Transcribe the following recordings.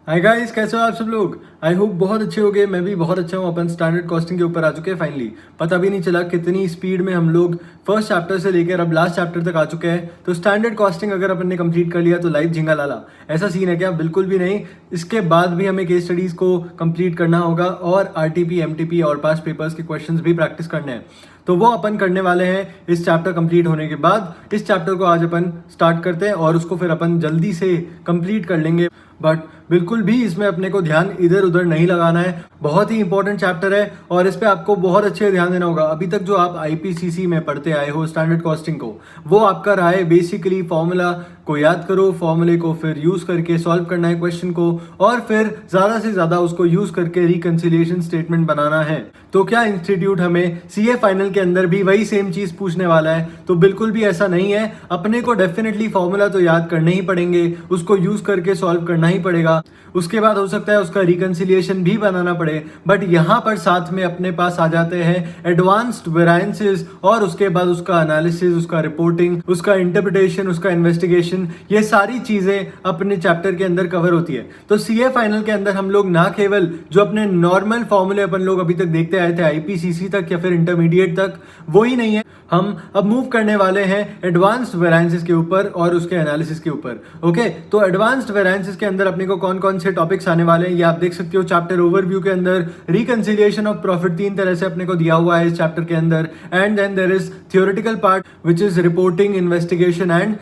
Hi guys, कैसे हो आप सब लोग। आई होप बहुत अच्छे हो गए। मैं भी बहुत अच्छा हूँ। अपन स्टैंडर्ड कॉस्टिंग के ऊपर आ चुके हैं फाइनली। पता भी नहीं चला कितनी स्पीड में हम लोग फर्स्ट चैप्टर से लेकर अब लास्ट चैप्टर तक आ चुके हैं। तो स्टैंडर्ड कॉस्टिंग अगर अपन ने कंप्लीट कर लिया तो लाइफ झिंगा लाला। ऐसा सीन है क्या? बिल्कुल भी नहीं। इसके बाद भी हमें केस स्टडीज को कंप्लीट करना होगा और आरटीपी, एमटीपी और पास्ट पेपर्स के क्वेश्चंस भी प्रैक्टिस करने हैं। तो वो अपन करने वाले हैं इस चैप्टर कंप्लीट होने के बाद। इस चैप्टर को आज अपन स्टार्ट करते हैं और उसको फिर अपन जल्दी से कंप्लीट कर लेंगे। बट बिल्कुल भी इसमें अपने को ध्यान इधर उधर नहीं लगाना है। बहुत ही इंपॉर्टेंट चैप्टर है और इस पे आपको बहुत अच्छे ध्यान देना होगा। अभी तक जो आप आईपीसीसी में पढ़ते आए हो स्टैंडर्ड कॉस्टिंग को, वो आपका रहा है बेसिकली फॉर्मूला को याद करो, फॉर्मूले को फिर यूज करके सॉल्व करना है क्वेश्चन को, और फिर ज्यादा से ज्यादा उसको यूज करके रिकंसिलिएशन स्टेटमेंट बनाना है। तो क्या इंस्टीट्यूट हमें सीए फाइनल के अंदर भी वही सेम चीज पूछने वाला है? तो बिल्कुल भी ऐसा नहीं है। अपने को डेफिनेटली फॉर्मूला तो याद करने ही पड़ेंगे, उसको यूज करके सॉल्व करना ही पड़ेगा। उसके बाद हो सकता है उसका रिकंसिलिएशन भी बनाना पड़े। बट यहाँ पर साथ में अपने पास आ जाते हैं एडवांस्ड वेरायंसेस और उसके बाद उसका एनालिसिस, उसका रिपोर्टिंग, उसका इंटरप्रिटेशन, उसका इन्वेस्टिगेशन। ये सारी चीजें अपने चैप्टर के अंदर कवर होती है। तो सीए फाइनल के अंदर हम लोग ना केवल जो अपने नॉर्मल फॉर्मूले अपन लोग अभी तक देखते आए थे आईपीसीसी तक या फिर इंटरमीडिएट तक, वो ही नहीं है। हम अब मूव करने वाले हैं एडवांस्ड वेरायंसेस के ऊपर और उसके एनालिसिस के ऊपर। ओके, तो एडवांस्ड वेरायंसेस के अंदर अपने को कौन कौन से टॉपिक्स आने वाले हैं ये आप देख सकते हो चैप्टर ओवरव्यू के अंदर। रिकंसिलिएशन ऑफ प्रॉफिट 3 तरह से अपने को दिया हुआ है इस चैप्टर के अंदर। And then there is theoretical part which is reporting, investigation and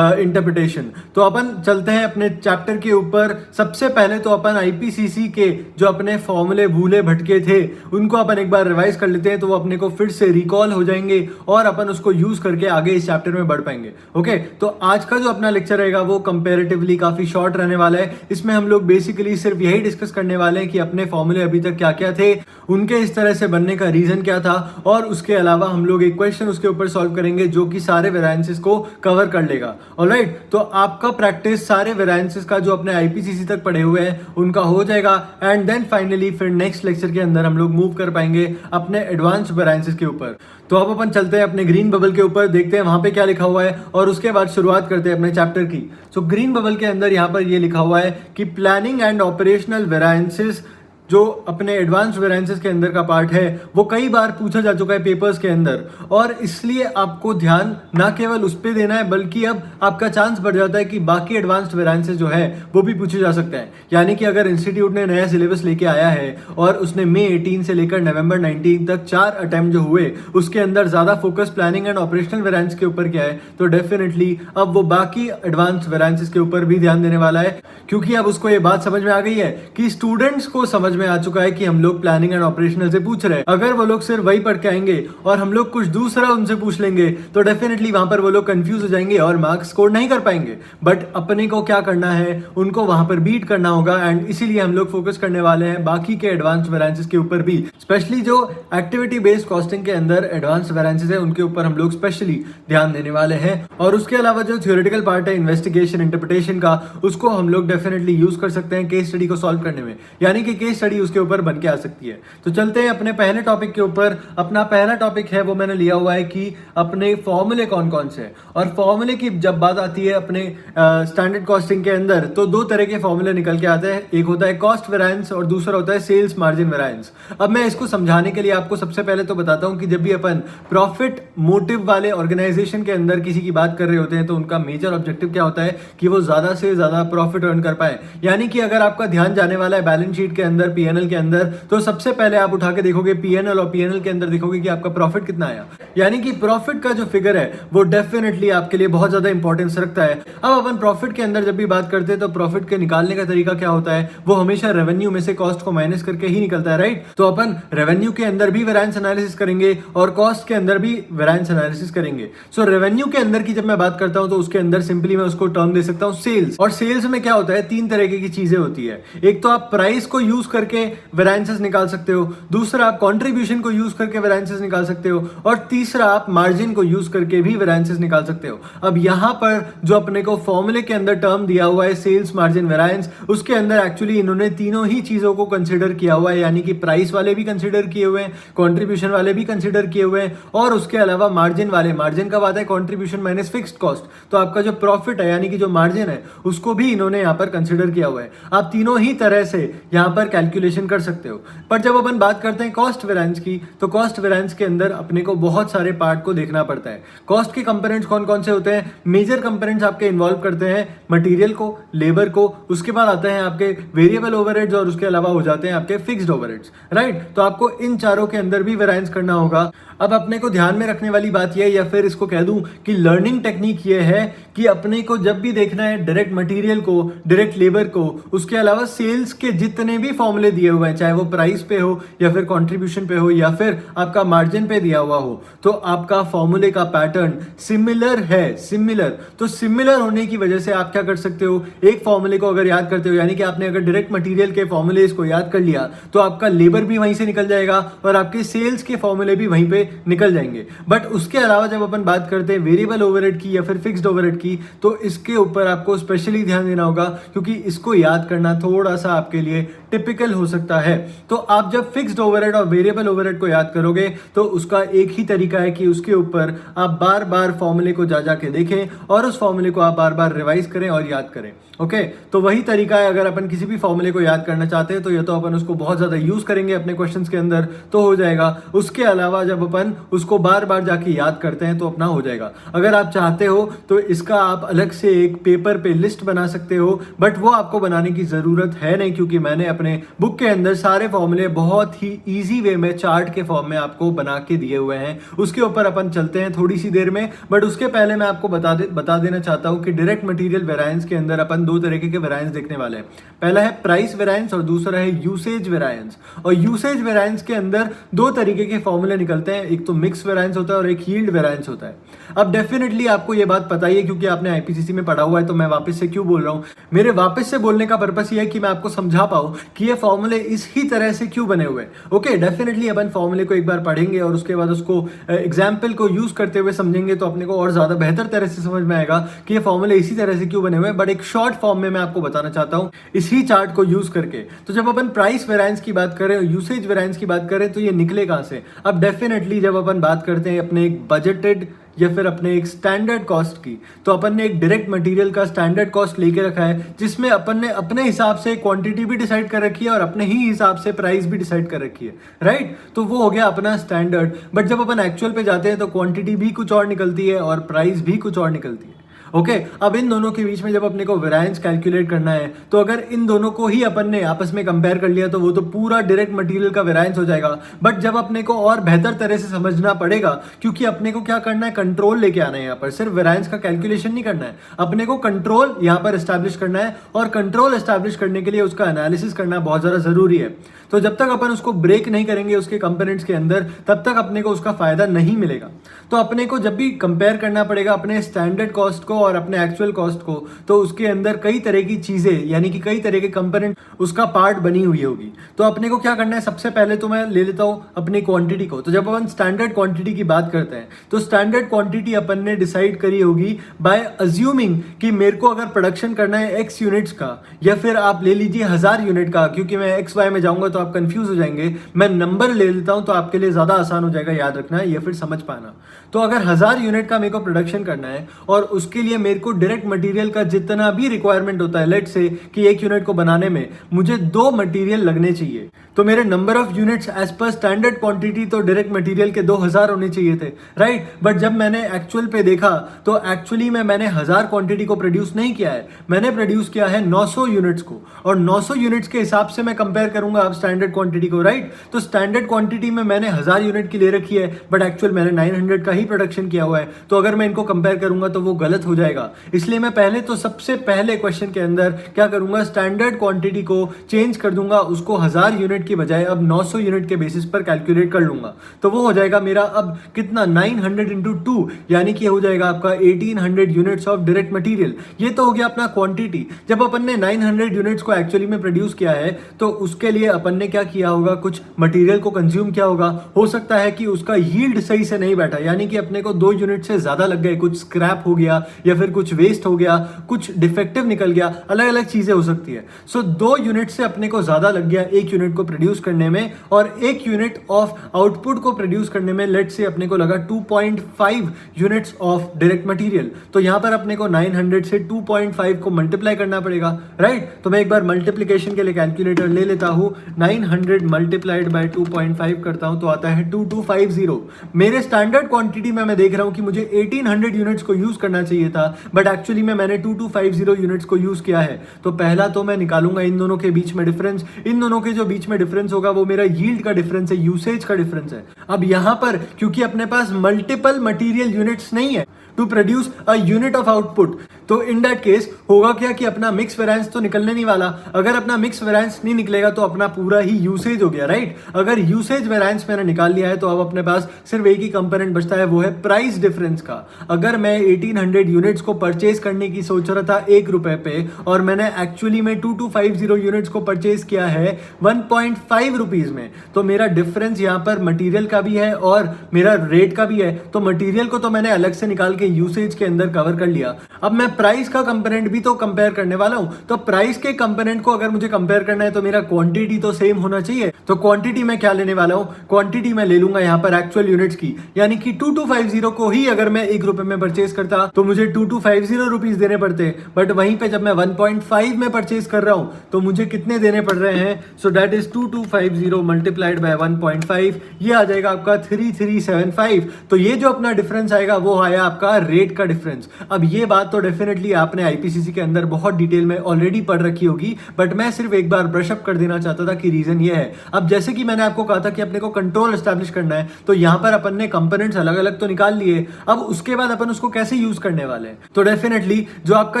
interpretation. तो अपन चलते हैं अपने चैप्टर के ऊपर। सबसे पहले तो अपन आईपीसीसी के जो अपने फॉर्मूले भूले भटके थे उनको अपन एक बार रिवाइज कर लेते हैं, तो वो अपने को फिर से रिकॉल हो जाएंगे और अपन उसको यूज करके आगे इस चैप्टर में बढ़ पाएंगे। ओके, तो आज का जो अपना लेक्चर रहेगा वो कंपैरेटिवली काफी शॉर्ट रहने वाला है। इसमें हम लोग बेसिकली सिर्फ यही डिस्कस करने वाले हैं कि अपने फॉर्मूले अभी तक क्या क्या थे, उनके इस तरह से बनने का रीजन क्या था, और उसके अलावा हम लोग एक क्वेश्चन उसके ऊपर सॉल्व करेंगे जो कि सारे वेरिएंसेस को कवर कर लेगा। ऑलराइट, तो आपका प्रैक्टिस सारे वेरिएंसेस का जो अपने आईपीसीसी तक पढ़े हुए हैं उनका हो जाएगा। एंड देन फाइनली फिर नेक्स्ट लेक्चर के अंदर हम लोग मूव कर पाएंगे अपने एडवांस्ड वेरिएंसेस के ऊपर। तो अब अपन चलते हैं अपने ग्रीन बबल के ऊपर, देखते हैं वहां पे क्या लिखा हुआ है और उसके बाद शुरुआत करते हैं अपने चैप्टर की। सो ग्रीन बबल के अंदर यहाँ पर ये लिखा हुआ है कि प्लानिंग एंड ऑपरेशनल वेरिएंसेस जो अपने एडवांस वेरिएंसेस के अंदर का पार्ट है वो कई बार पूछा जा चुका है पेपर्स के अंदर, और इसलिए आपको ध्यान ना केवल उस पर देना है बल्कि अब आपका चांस बढ़ जाता है कि बाकी एडवांस्ड वेरिएंसेस जो है वो भी पूछे जा सकते हैं। यानी कि अगर इंस्टीट्यूट ने नया सिलेबस लेके आया है और उसने मई 18 से लेकर नवंबर 19 तक 4 अटेम्प्ट जो हुए उसके अंदर ज्यादा focus planning and operational variance के ऊपर किया है, तो डेफिनेटली अब वो बाकी एडवांस्ड वेरिएंसेस के ऊपर भी ध्यान देने वाला है। क्योंकि अब उसको ये बात समझ में आ गई है कि स्टूडेंट्स को समझ में आ चुका है कि हम लोग प्लानिंग एंड ऑपरेशनल से पूछ रहे हैं। अगर वो लोग सिर्फ वही पढ़ के आएंगे और हम लोग कुछ दूसरा उनसे पूछ लेंगे तो डेफिनेटली वहां पर वो लोग कंफ्यूज हो जाएंगे और मार्क्स स्कोर नहीं कर पाएंगे। बट अपने को क्या करना है, उनको वहां पर बीट करना होगा। एंड इसीलिए हम लोग फोकस करने वाले हैं बाकी के एडवांस वेरिएंसेस के ऊपर भी, स्पेशली जो एक्टिविटी बेस्ड कॉस्टिंग के अंदर एडवांस वेरिएंसेस है उनके ऊपर हम लोग स्पेशली ध्यान देने वाले हैं। और उसके अलावा जो थ्योरेटिकल पार्ट है इन्वेस्टिगेशन, इंटरप्रिटेशन का, उसको हम लोग डेफिनेटली यूज कर सकते हैं केस स्टडी को सॉल्व करने में। यानी कि केस स्टडी उसके ऊपर बन के आ सकती है। तो चलते हैं अपने पहले टॉपिक के ऊपर। अपना पहला टॉपिक है वो मैंने लिया हुआ है कि अपने फॉर्मूले कौन कौन से हैं। और फॉर्मूले की जब बात आती है अपने स्टैंडर्ड कॉस्टिंग के अंदर तो दो तरह के फॉर्मूले निकल के आते हैं। एक होता है कॉस्ट वेरिएंस और दूसरा होता है सेल्स मार्जिन वेरिएंस। अब मैं इसको समझाने के लिए आपको सबसे पहले तो बताता हूं कि जब भी अपन प्रॉफिट मोटिव वाले ऑर्गेनाइजेशन के अंदर किसी की बात कर रहे होते हैं तो उनका मेजर ऑब्जेक्टिव क्या होता है कि वो ज्यादा से ज्यादा प्रॉफिट अर्न कर पाए। यानी कि अगर आपका ध्यान जाने वाला है बैलेंस शीट के अंदर, पीएनएल के अंदर, तो सबसे पहले आप उठा के देखोगे पीएनएल और पीएनएल के अंदर देखोगे कि आपका प्रॉफिट कितना आया। यानी कि प्रॉफिट का जो फिगर है वो डेफिनेटली आपके लिए बहुत ज्यादा इंपॉर्टेंस रखता है। अब अपन प्रॉफिट के अंदर जब भी बात करते हैं तो प्रॉफिट के निकालने का तरीका क्या होता है, वो हमेशा रेवेन्यू में से कॉस्ट को माइनस करके ही निकलता है, राइट। तो अपन रेवेन्यू के अंदर भी वेरिएंस एनालिसिस करेंगे और कॉस्ट के अंदर भी वेरिएंस एनालिसिस करेंगे। सो रेवेन्यू के अंदर की जब मैं बात करता हूं तो उसके अंदर सिंपली मैं उसको टर्म दे सकता हूं सेल्स। और सेल्स में क्या होता है, 3 तरह की चीजें होती है। एक तो आप प्राइस को यूज करके करके वेरिएंसेस निकाल सकते हो, दूसरा आप कंट्रीब्यूशन को यूज करके वेरिएंसेस निकाल सकते हो, और तीसरा आप मार्जिन को यूज करके भी वेरिएंसेस निकाल सकते हो। अब यहां पर जो अपने को फॉर्मूले के अंदर टर्म दिया हुआ है सेल्स मार्जिन वेरिएंस, उसके अंदर एक्चुअली इन्होंने तीनों ही चीजों को कंसीडर किया हुआ है, यानी कि प्राइस वाले भी कंसीडर किए हुए हैं, कंट्रीब्यूशन वाले भी कंसीडर किए हुए हैं, और उसके अलावा मार्जिन वाले, मार्जिन कब आता है, कंट्रीब्यूशन माइनस फिक्स्ड कॉस्ट, तो आपका जो प्रॉफिट है यानी कि जो मार्जिन है उसको भी इन्होंने यहां पर कंसीडर किया हुआ है। आप तीनों ही तरह से यहां पर कैलकुलेशन कर सकते हो। पर जब अपन बात करते हैं कॉस्ट वेरिएंस की, तो कॉस्ट वेरिएंस के अंदर अपने को बहुत सारे पार्ट को देखना पड़ता है। कॉस्ट के कंपोनेंट्स कौन कौन से होते हैं? मेजर कंपोनेंट्स आपके इन्वॉल्व करते हैं मटेरियल को, लेबर को, उसके बाद आते हैं आपके वेरिएबल ओवरहेड्स, और उसके अलावा हो जाते हैं आपके फिक्स्ड ओवरहेड्स, राइट। तो आपको इन चारों के अंदर भी वेरिएंस करना होगा। अब अपने को ध्यान में रखने वाली बात यह है, या फिर इसको कह दूं कि लर्निंग टेक्निक ये है कि अपने को जब भी देखना है डायरेक्ट मटेरियल को, डायरेक्ट लेबर को, उसके अलावा सेल्स के जितने भी फॉर्मूले दिए हुए हैं, चाहे वो प्राइस पे हो या फिर कंट्रीब्यूशन पे हो या फिर आपका मार्जिन पे दिया हुआ हो, तो आपका फॉर्मूले का पैटर्न सिमिलर है, सिमिलर। तो सिमिलर होने की वजह से आप क्या कर सकते हो, एक फॉर्मूले को अगर याद करते हो, यानी कि आपने अगर डायरेक्ट मटेरियल के फॉर्मूले को याद कर लिया, तो आपका लेबर भी वहीं से निकल जाएगा और आपके सेल्स के फॉर्मूले भी वहीं पे निकल जाएंगे। बट उसके अलावा जब अपन बात करते हैं वेरिएबल ओवरहेड की या फिर फिक्स्ड ओवरहेड की, तो इसके ऊपर आपको स्पेशली ध्यान देना होगा, क्योंकि इसको याद करना थोड़ा सा आपके लिए टिपिकल हो सकता है। तो आप जब फिक्स्ड ओवरहेड और वेरिएबल ओवरहेड को याद करोगे, तो उसका एक ही तरीका है कि उसके ऊपर आप बार बार फॉर्मूले को जा के देखें और उस फॉर्मूले को आप बार बार रिवाइज करें और याद करें। ओके, तो वही तरीका है। अगर अपन किसी भी फॉर्मूले को याद करना चाहते हैं, तो या तो अपन उसको बहुत ज्यादा यूज करेंगे अपने क्वेश्चंस के अंदर तो हो जाएगा, उसके अलावा जब अपन उसको बार बार जाके याद करते हैं तो अपना हो जाएगा। अगर आप चाहते हो तो इसका आप अलग से एक पेपर पे लिस्ट बना सकते हो, बट वो आपको बनाने की जरूरत है नहीं, क्योंकि मैंने अपने बुक के अंदर सारे फॉर्मूले बहुत ही ईजी वे में चार्ट के फॉर्म में आपको बना के दिए हुए हैं। उसके ऊपर अपन चलते हैं थोड़ी सी देर में, बट उसके पहले मैं आपको बता देना चाहता हूं कि डायरेक्ट मटेरियल वेरिएंस के अंदर अपन दो तरीके के वेरिएंस देखने वाले हैं। पहला है प्राइस वेरिएंस और दूसरा है यूसेज वेरिएंस। और यूसेज वेरिएंस के अंदर दो तरीके के फॉर्मूले निकलते हैं, एक तो मिक्स वेरिएंस होता है और एक यील्ड वेरिएंस होता है। अब डेफिनेटली आपको ये बात पता ही है, क्योंकि आपने आईपीसीसी में पढ़ा हुआ है, तो मैं वापस से क्यों बोल रहा हूं। मेरे वापस से बोलने का पर्पस ये है कि मैं आपको समझा पाऊं कि ये फॉर्मूले इस ही तरह से क्यों बने हुए हैं। ओके, डेफिनेटली अपन फॉर्मूले को एक बार पढ़ेंगे और उसके बाद उसको एग्जाम्पल को यूज करते हुए समझेंगे, तो अपने को और ज्यादा बेहतर तरह से समझ में आएगा कि ये फॉर्मूले इसी तरह से क्यों बने हुए हैं। बट एक शॉर्ट फॉर्म में मैं आपको बताना चाहता हूं इसी चार्ट को यूज करके। तो जब अपन प्राइस वेरिएंस की बात करें और यूसेज वेरिएंस की बात करें, तो ये निकले कहां से। अब डेफिनेटली जब अपन बात करते हैं अपने एक बजटेड या फिर अपने एक स्टैंडर्ड कॉस्ट की, तो अपन ने एक डायरेक्ट मटेरियल का स्टैंडर्ड कॉस्ट लेके रखा है, जिसमें अपन ने अपने हिसाब से क्वांटिटी भी डिसाइड कर रखी है और अपने ही हिसाब से प्राइस भी डिसाइड कर रखी है, राइट। तो वो हो गया अपना स्टैंडर्ड। बट जब अपन एक्चुअल पे जाते हैं तो क्वांटिटी भी कुछ और निकलती है और प्राइस भी कुछ और निकलती है। ओके, अब इन दोनों के बीच में जब अपने को वेरिएंस कैलकुलेट करना है, तो अगर इन दोनों को ही अपन ने आपस में कंपेयर कर लिया, तो वो तो पूरा डायरेक्ट मटेरियल का वेरिएंस हो जाएगा। बट जब अपने को और बेहतर तरह से समझना पड़ेगा, क्योंकि अपने को क्या करना है, कंट्रोल लेके आना है। यहाँ पर सिर्फ वेरिएंस का कैलकुलेशन नहीं करना है, अपने को कंट्रोल यहाँ पर एस्टैब्लिश करना है, और कंट्रोल एस्टैब्लिश करने के लिए उसका एनालिसिस करना बहुत ज्यादा जरूरी है। तो जब तक अपन उसको ब्रेक नहीं करेंगे उसके कंपोनेंट्स के अंदर, तब तक अपने को उसका फायदा नहीं मिलेगा। तो अपने को जब भी कंपेयर करना पड़ेगा अपने स्टैंडर्ड कॉस्ट को और अपने एक्चुअल कॉस्ट को, तो उसके अंदर कई तरह की चीजें, यानी कि कई तरह के कंपोनेंट उसका पार्ट बनी हुई होगी। तो अपने को क्या करना है, सबसे पहले तो मैं ले लेता हूं अपनी क्वांटिटी को। तो जब अपन स्टैंडर्ड क्वांटिटी की बात करते हैं, तो स्टैंडर्ड क्वांटिटी अपन ने डिसाइड करी होगी बाय अज्यूमिंग कि मेरे को अगर प्रोडक्शन करना है x यूनिट्स का, या फिर आप ले लीजिए 1000 यूनिट का, क्योंकि मैं XY में जाऊंगा तो आप कंफ्यूज हो जाएंगे। मैं नंबर ले लेता हूं तो आपके लिए ज्यादा आसान हो जाएगा याद रखना या फिर समझ पाना। तो अगर 1000 यूनिट का मेरे को प्रोडक्शन करना है और उसके लिए मेरे को डायरेक्ट मटेरियल का जितना भी रिक्वायरमेंट होता है, लेट से कि 1 यूनिट को बनाने में मुझे 2 मटेरियल लगने चाहिए, तो मेरे number of units as per standard quantity तो डायरेक्ट मटेरियल के 2000 होने चाहिए थे, राइट। बट जब मैंने एक्चुअल पे देखा, तो एक्चुअली में मैंने 1000 क्वांटिटी को प्रोड्यूस नहीं किया है, मैंने प्रोड्यूस किया है 900 यूनिट्स को, और 900 यूनिट्स के हिसाब से मैं कंपेयर करूंगा अब स्टैंडर्ड क्वांटिटी को, राइट। तो स्टैंडर्ड क्वांटिटी में मैंने 1000 यूनिट की ले रखी है, बट एक्चुअल मैंने 900 का ही प्रोडक्शन किया हुआ है। तो अगर मैं इनको कंपेयर करूंगा तो वो गलत हो जाएगा। इसलिए मैं पहले तो सबसे पहले क्वेश्चन के अंदर क्या करूंगा, स्टैंडर्ड क्वांटिटी को चेंज कर दूंगा, उसको 1000 यूनिट की बजाय अब 900 यूनिट के बेसिस पर कैलकुलेट कर लूंगा। तो वो हो जाएगा मेरा अब कितना, 900 इंटू 2, यानी कि हो जाएगा आपका 1800 यूनिट्स ऑफ डायरेक्ट मटेरियल। ये तो हो गया अपना क्वांटिटी। जब अपन ने 900 यूनिट्स को एक्चुअली में प्रोड्यूस किया है तो उसके लिए अपन ने क्या किया होगा, कुछ मटेरियल को कंज्यूम किया होगा। हो सकता है कि उसका यील्ड सही से नहीं बैठा, यानी कि अपने को 2 यूनिट से ज्यादा लग गए, कुछ स्क्रैप हो गया या फिर कुछ वेस्ट हो गया, कुछ डिफेक्टिव निकल गया, अलग अलग चीजें हो सकती है। सो 2 यूनिट से अपने को ज्यादा लग गया 1 यूनिट को प्रोड्यूस करने में, और 1 यूनिट ऑफ आउटपुट को प्रोड्यूस करने में लेट से अपने को लगा 2.5 यूनिट्स ऑफ डायरेक्ट मटेरियल। तो यहां पर अपने को 900 से 2.5 को मल्टीप्लाई करना पड़ेगा, राइट। तो मैं एक बार मल्टीप्लीकेशन के लिए कैलकुलेटर ले लेता हूं, 900 मल्टीप्लाइड बाय 2.5 करता हूं तो आता है 2250। मेरे स्टैंडर्ड क्वांटिटी में मैं देख रहा हूं कि मुझे 1800 यूनिट्स को यूज करना चाहिए था, बट एक्चुअली में मैंने 2250 यूनिट्स को यूज किया है। तो पहला तो मैं निकालूंगा इन दोनों के बीच में डिफरेंस। इन दोनों के जो बीच में डिफरेंस होगा वो मेरा यील्ड का डिफरेंस है, यूसेज का डिफरेंस है। अब यहां पर क्योंकि अपने पास मल्टीपल मटेरियल यूनिट्स नहीं है to produce a unit of output, तो इन दैट केस होगा क्या कि अपना मिक्स वेरिएंस तो निकलने नहीं वाला। अगर अपना मिक्स वेरिएंस नहीं निकलेगा तो अपना पूरा ही यूसेज हो गया, राइट। अगर यूसेज वेरिएंस मैंने निकाल लिया है तो अब अपने पास सिर्फ एक ही कंपोनेंट बचता है, वो है प्राइस डिफरेंस का। अगर मैं 1800 यूनिट्स को परचेज करने की सोच रहा था 1 रुपए पे, और मैंने एक्चुअली में 2250 यूनिट्स को परचेज किया है 1.5 रुपीज में, तो मेरा डिफरेंस यहाँ पर मटीरियल का भी है और मेरा रेट का भी है। तो मटीरियल को तो मैंने अलग से निकाल के यूसेज के अंदर कवर कर लिया। अब मैं प्राइस का कंपोनेंट भी तो कंपेयर करने वाला हूं। तो प्राइस के कंपोनेंट को अगर मुझे कंपेयर करना है तो मेरा क्वांटिटी तो सेम होना चाहिए। तो क्वांटिटी में क्या लेने वाला हूं, क्वांटिटी में ले लूंगा यहां पर एक्चुअल यूनिट्स की, यानी कि 2250 को ही अगर मैं 1 रुपए में परचेज करता तो मुझे 2250 रुपीज देने पड़ते, बट वहीं पे जब मैं 1.5 में परचेज कर रहा हूं तो मुझे कितने देने पड़ रहे हैं। So that is 2250 multiplied by 1.5, ये आ जाएगा आपका 3375। तो ये जो अपना डिफरेंस आएगा वो आया आपका रेट का डिफरेंस। अब ये बात तो डेफिनेटली आपने आईपीसीसी के अंदर बहुत डिटेल में ऑलरेडी पढ़ रखी होगी, बट मैं सिर्फ एक बार ब्रश अप कर देना चाहता था कि रीजन ये है। अब जैसे कि मैंने आपको कहा था कि अपने को कंट्रोल एस्टैब्लिश करना है, तो यहां पर अपन ने कंपोनेंट्स अलग अलग तो निकाल लिए। अब उसके बाद अपन उसको कैसे यूज करने वाले हैं, तो डेफिनेटली जो आपका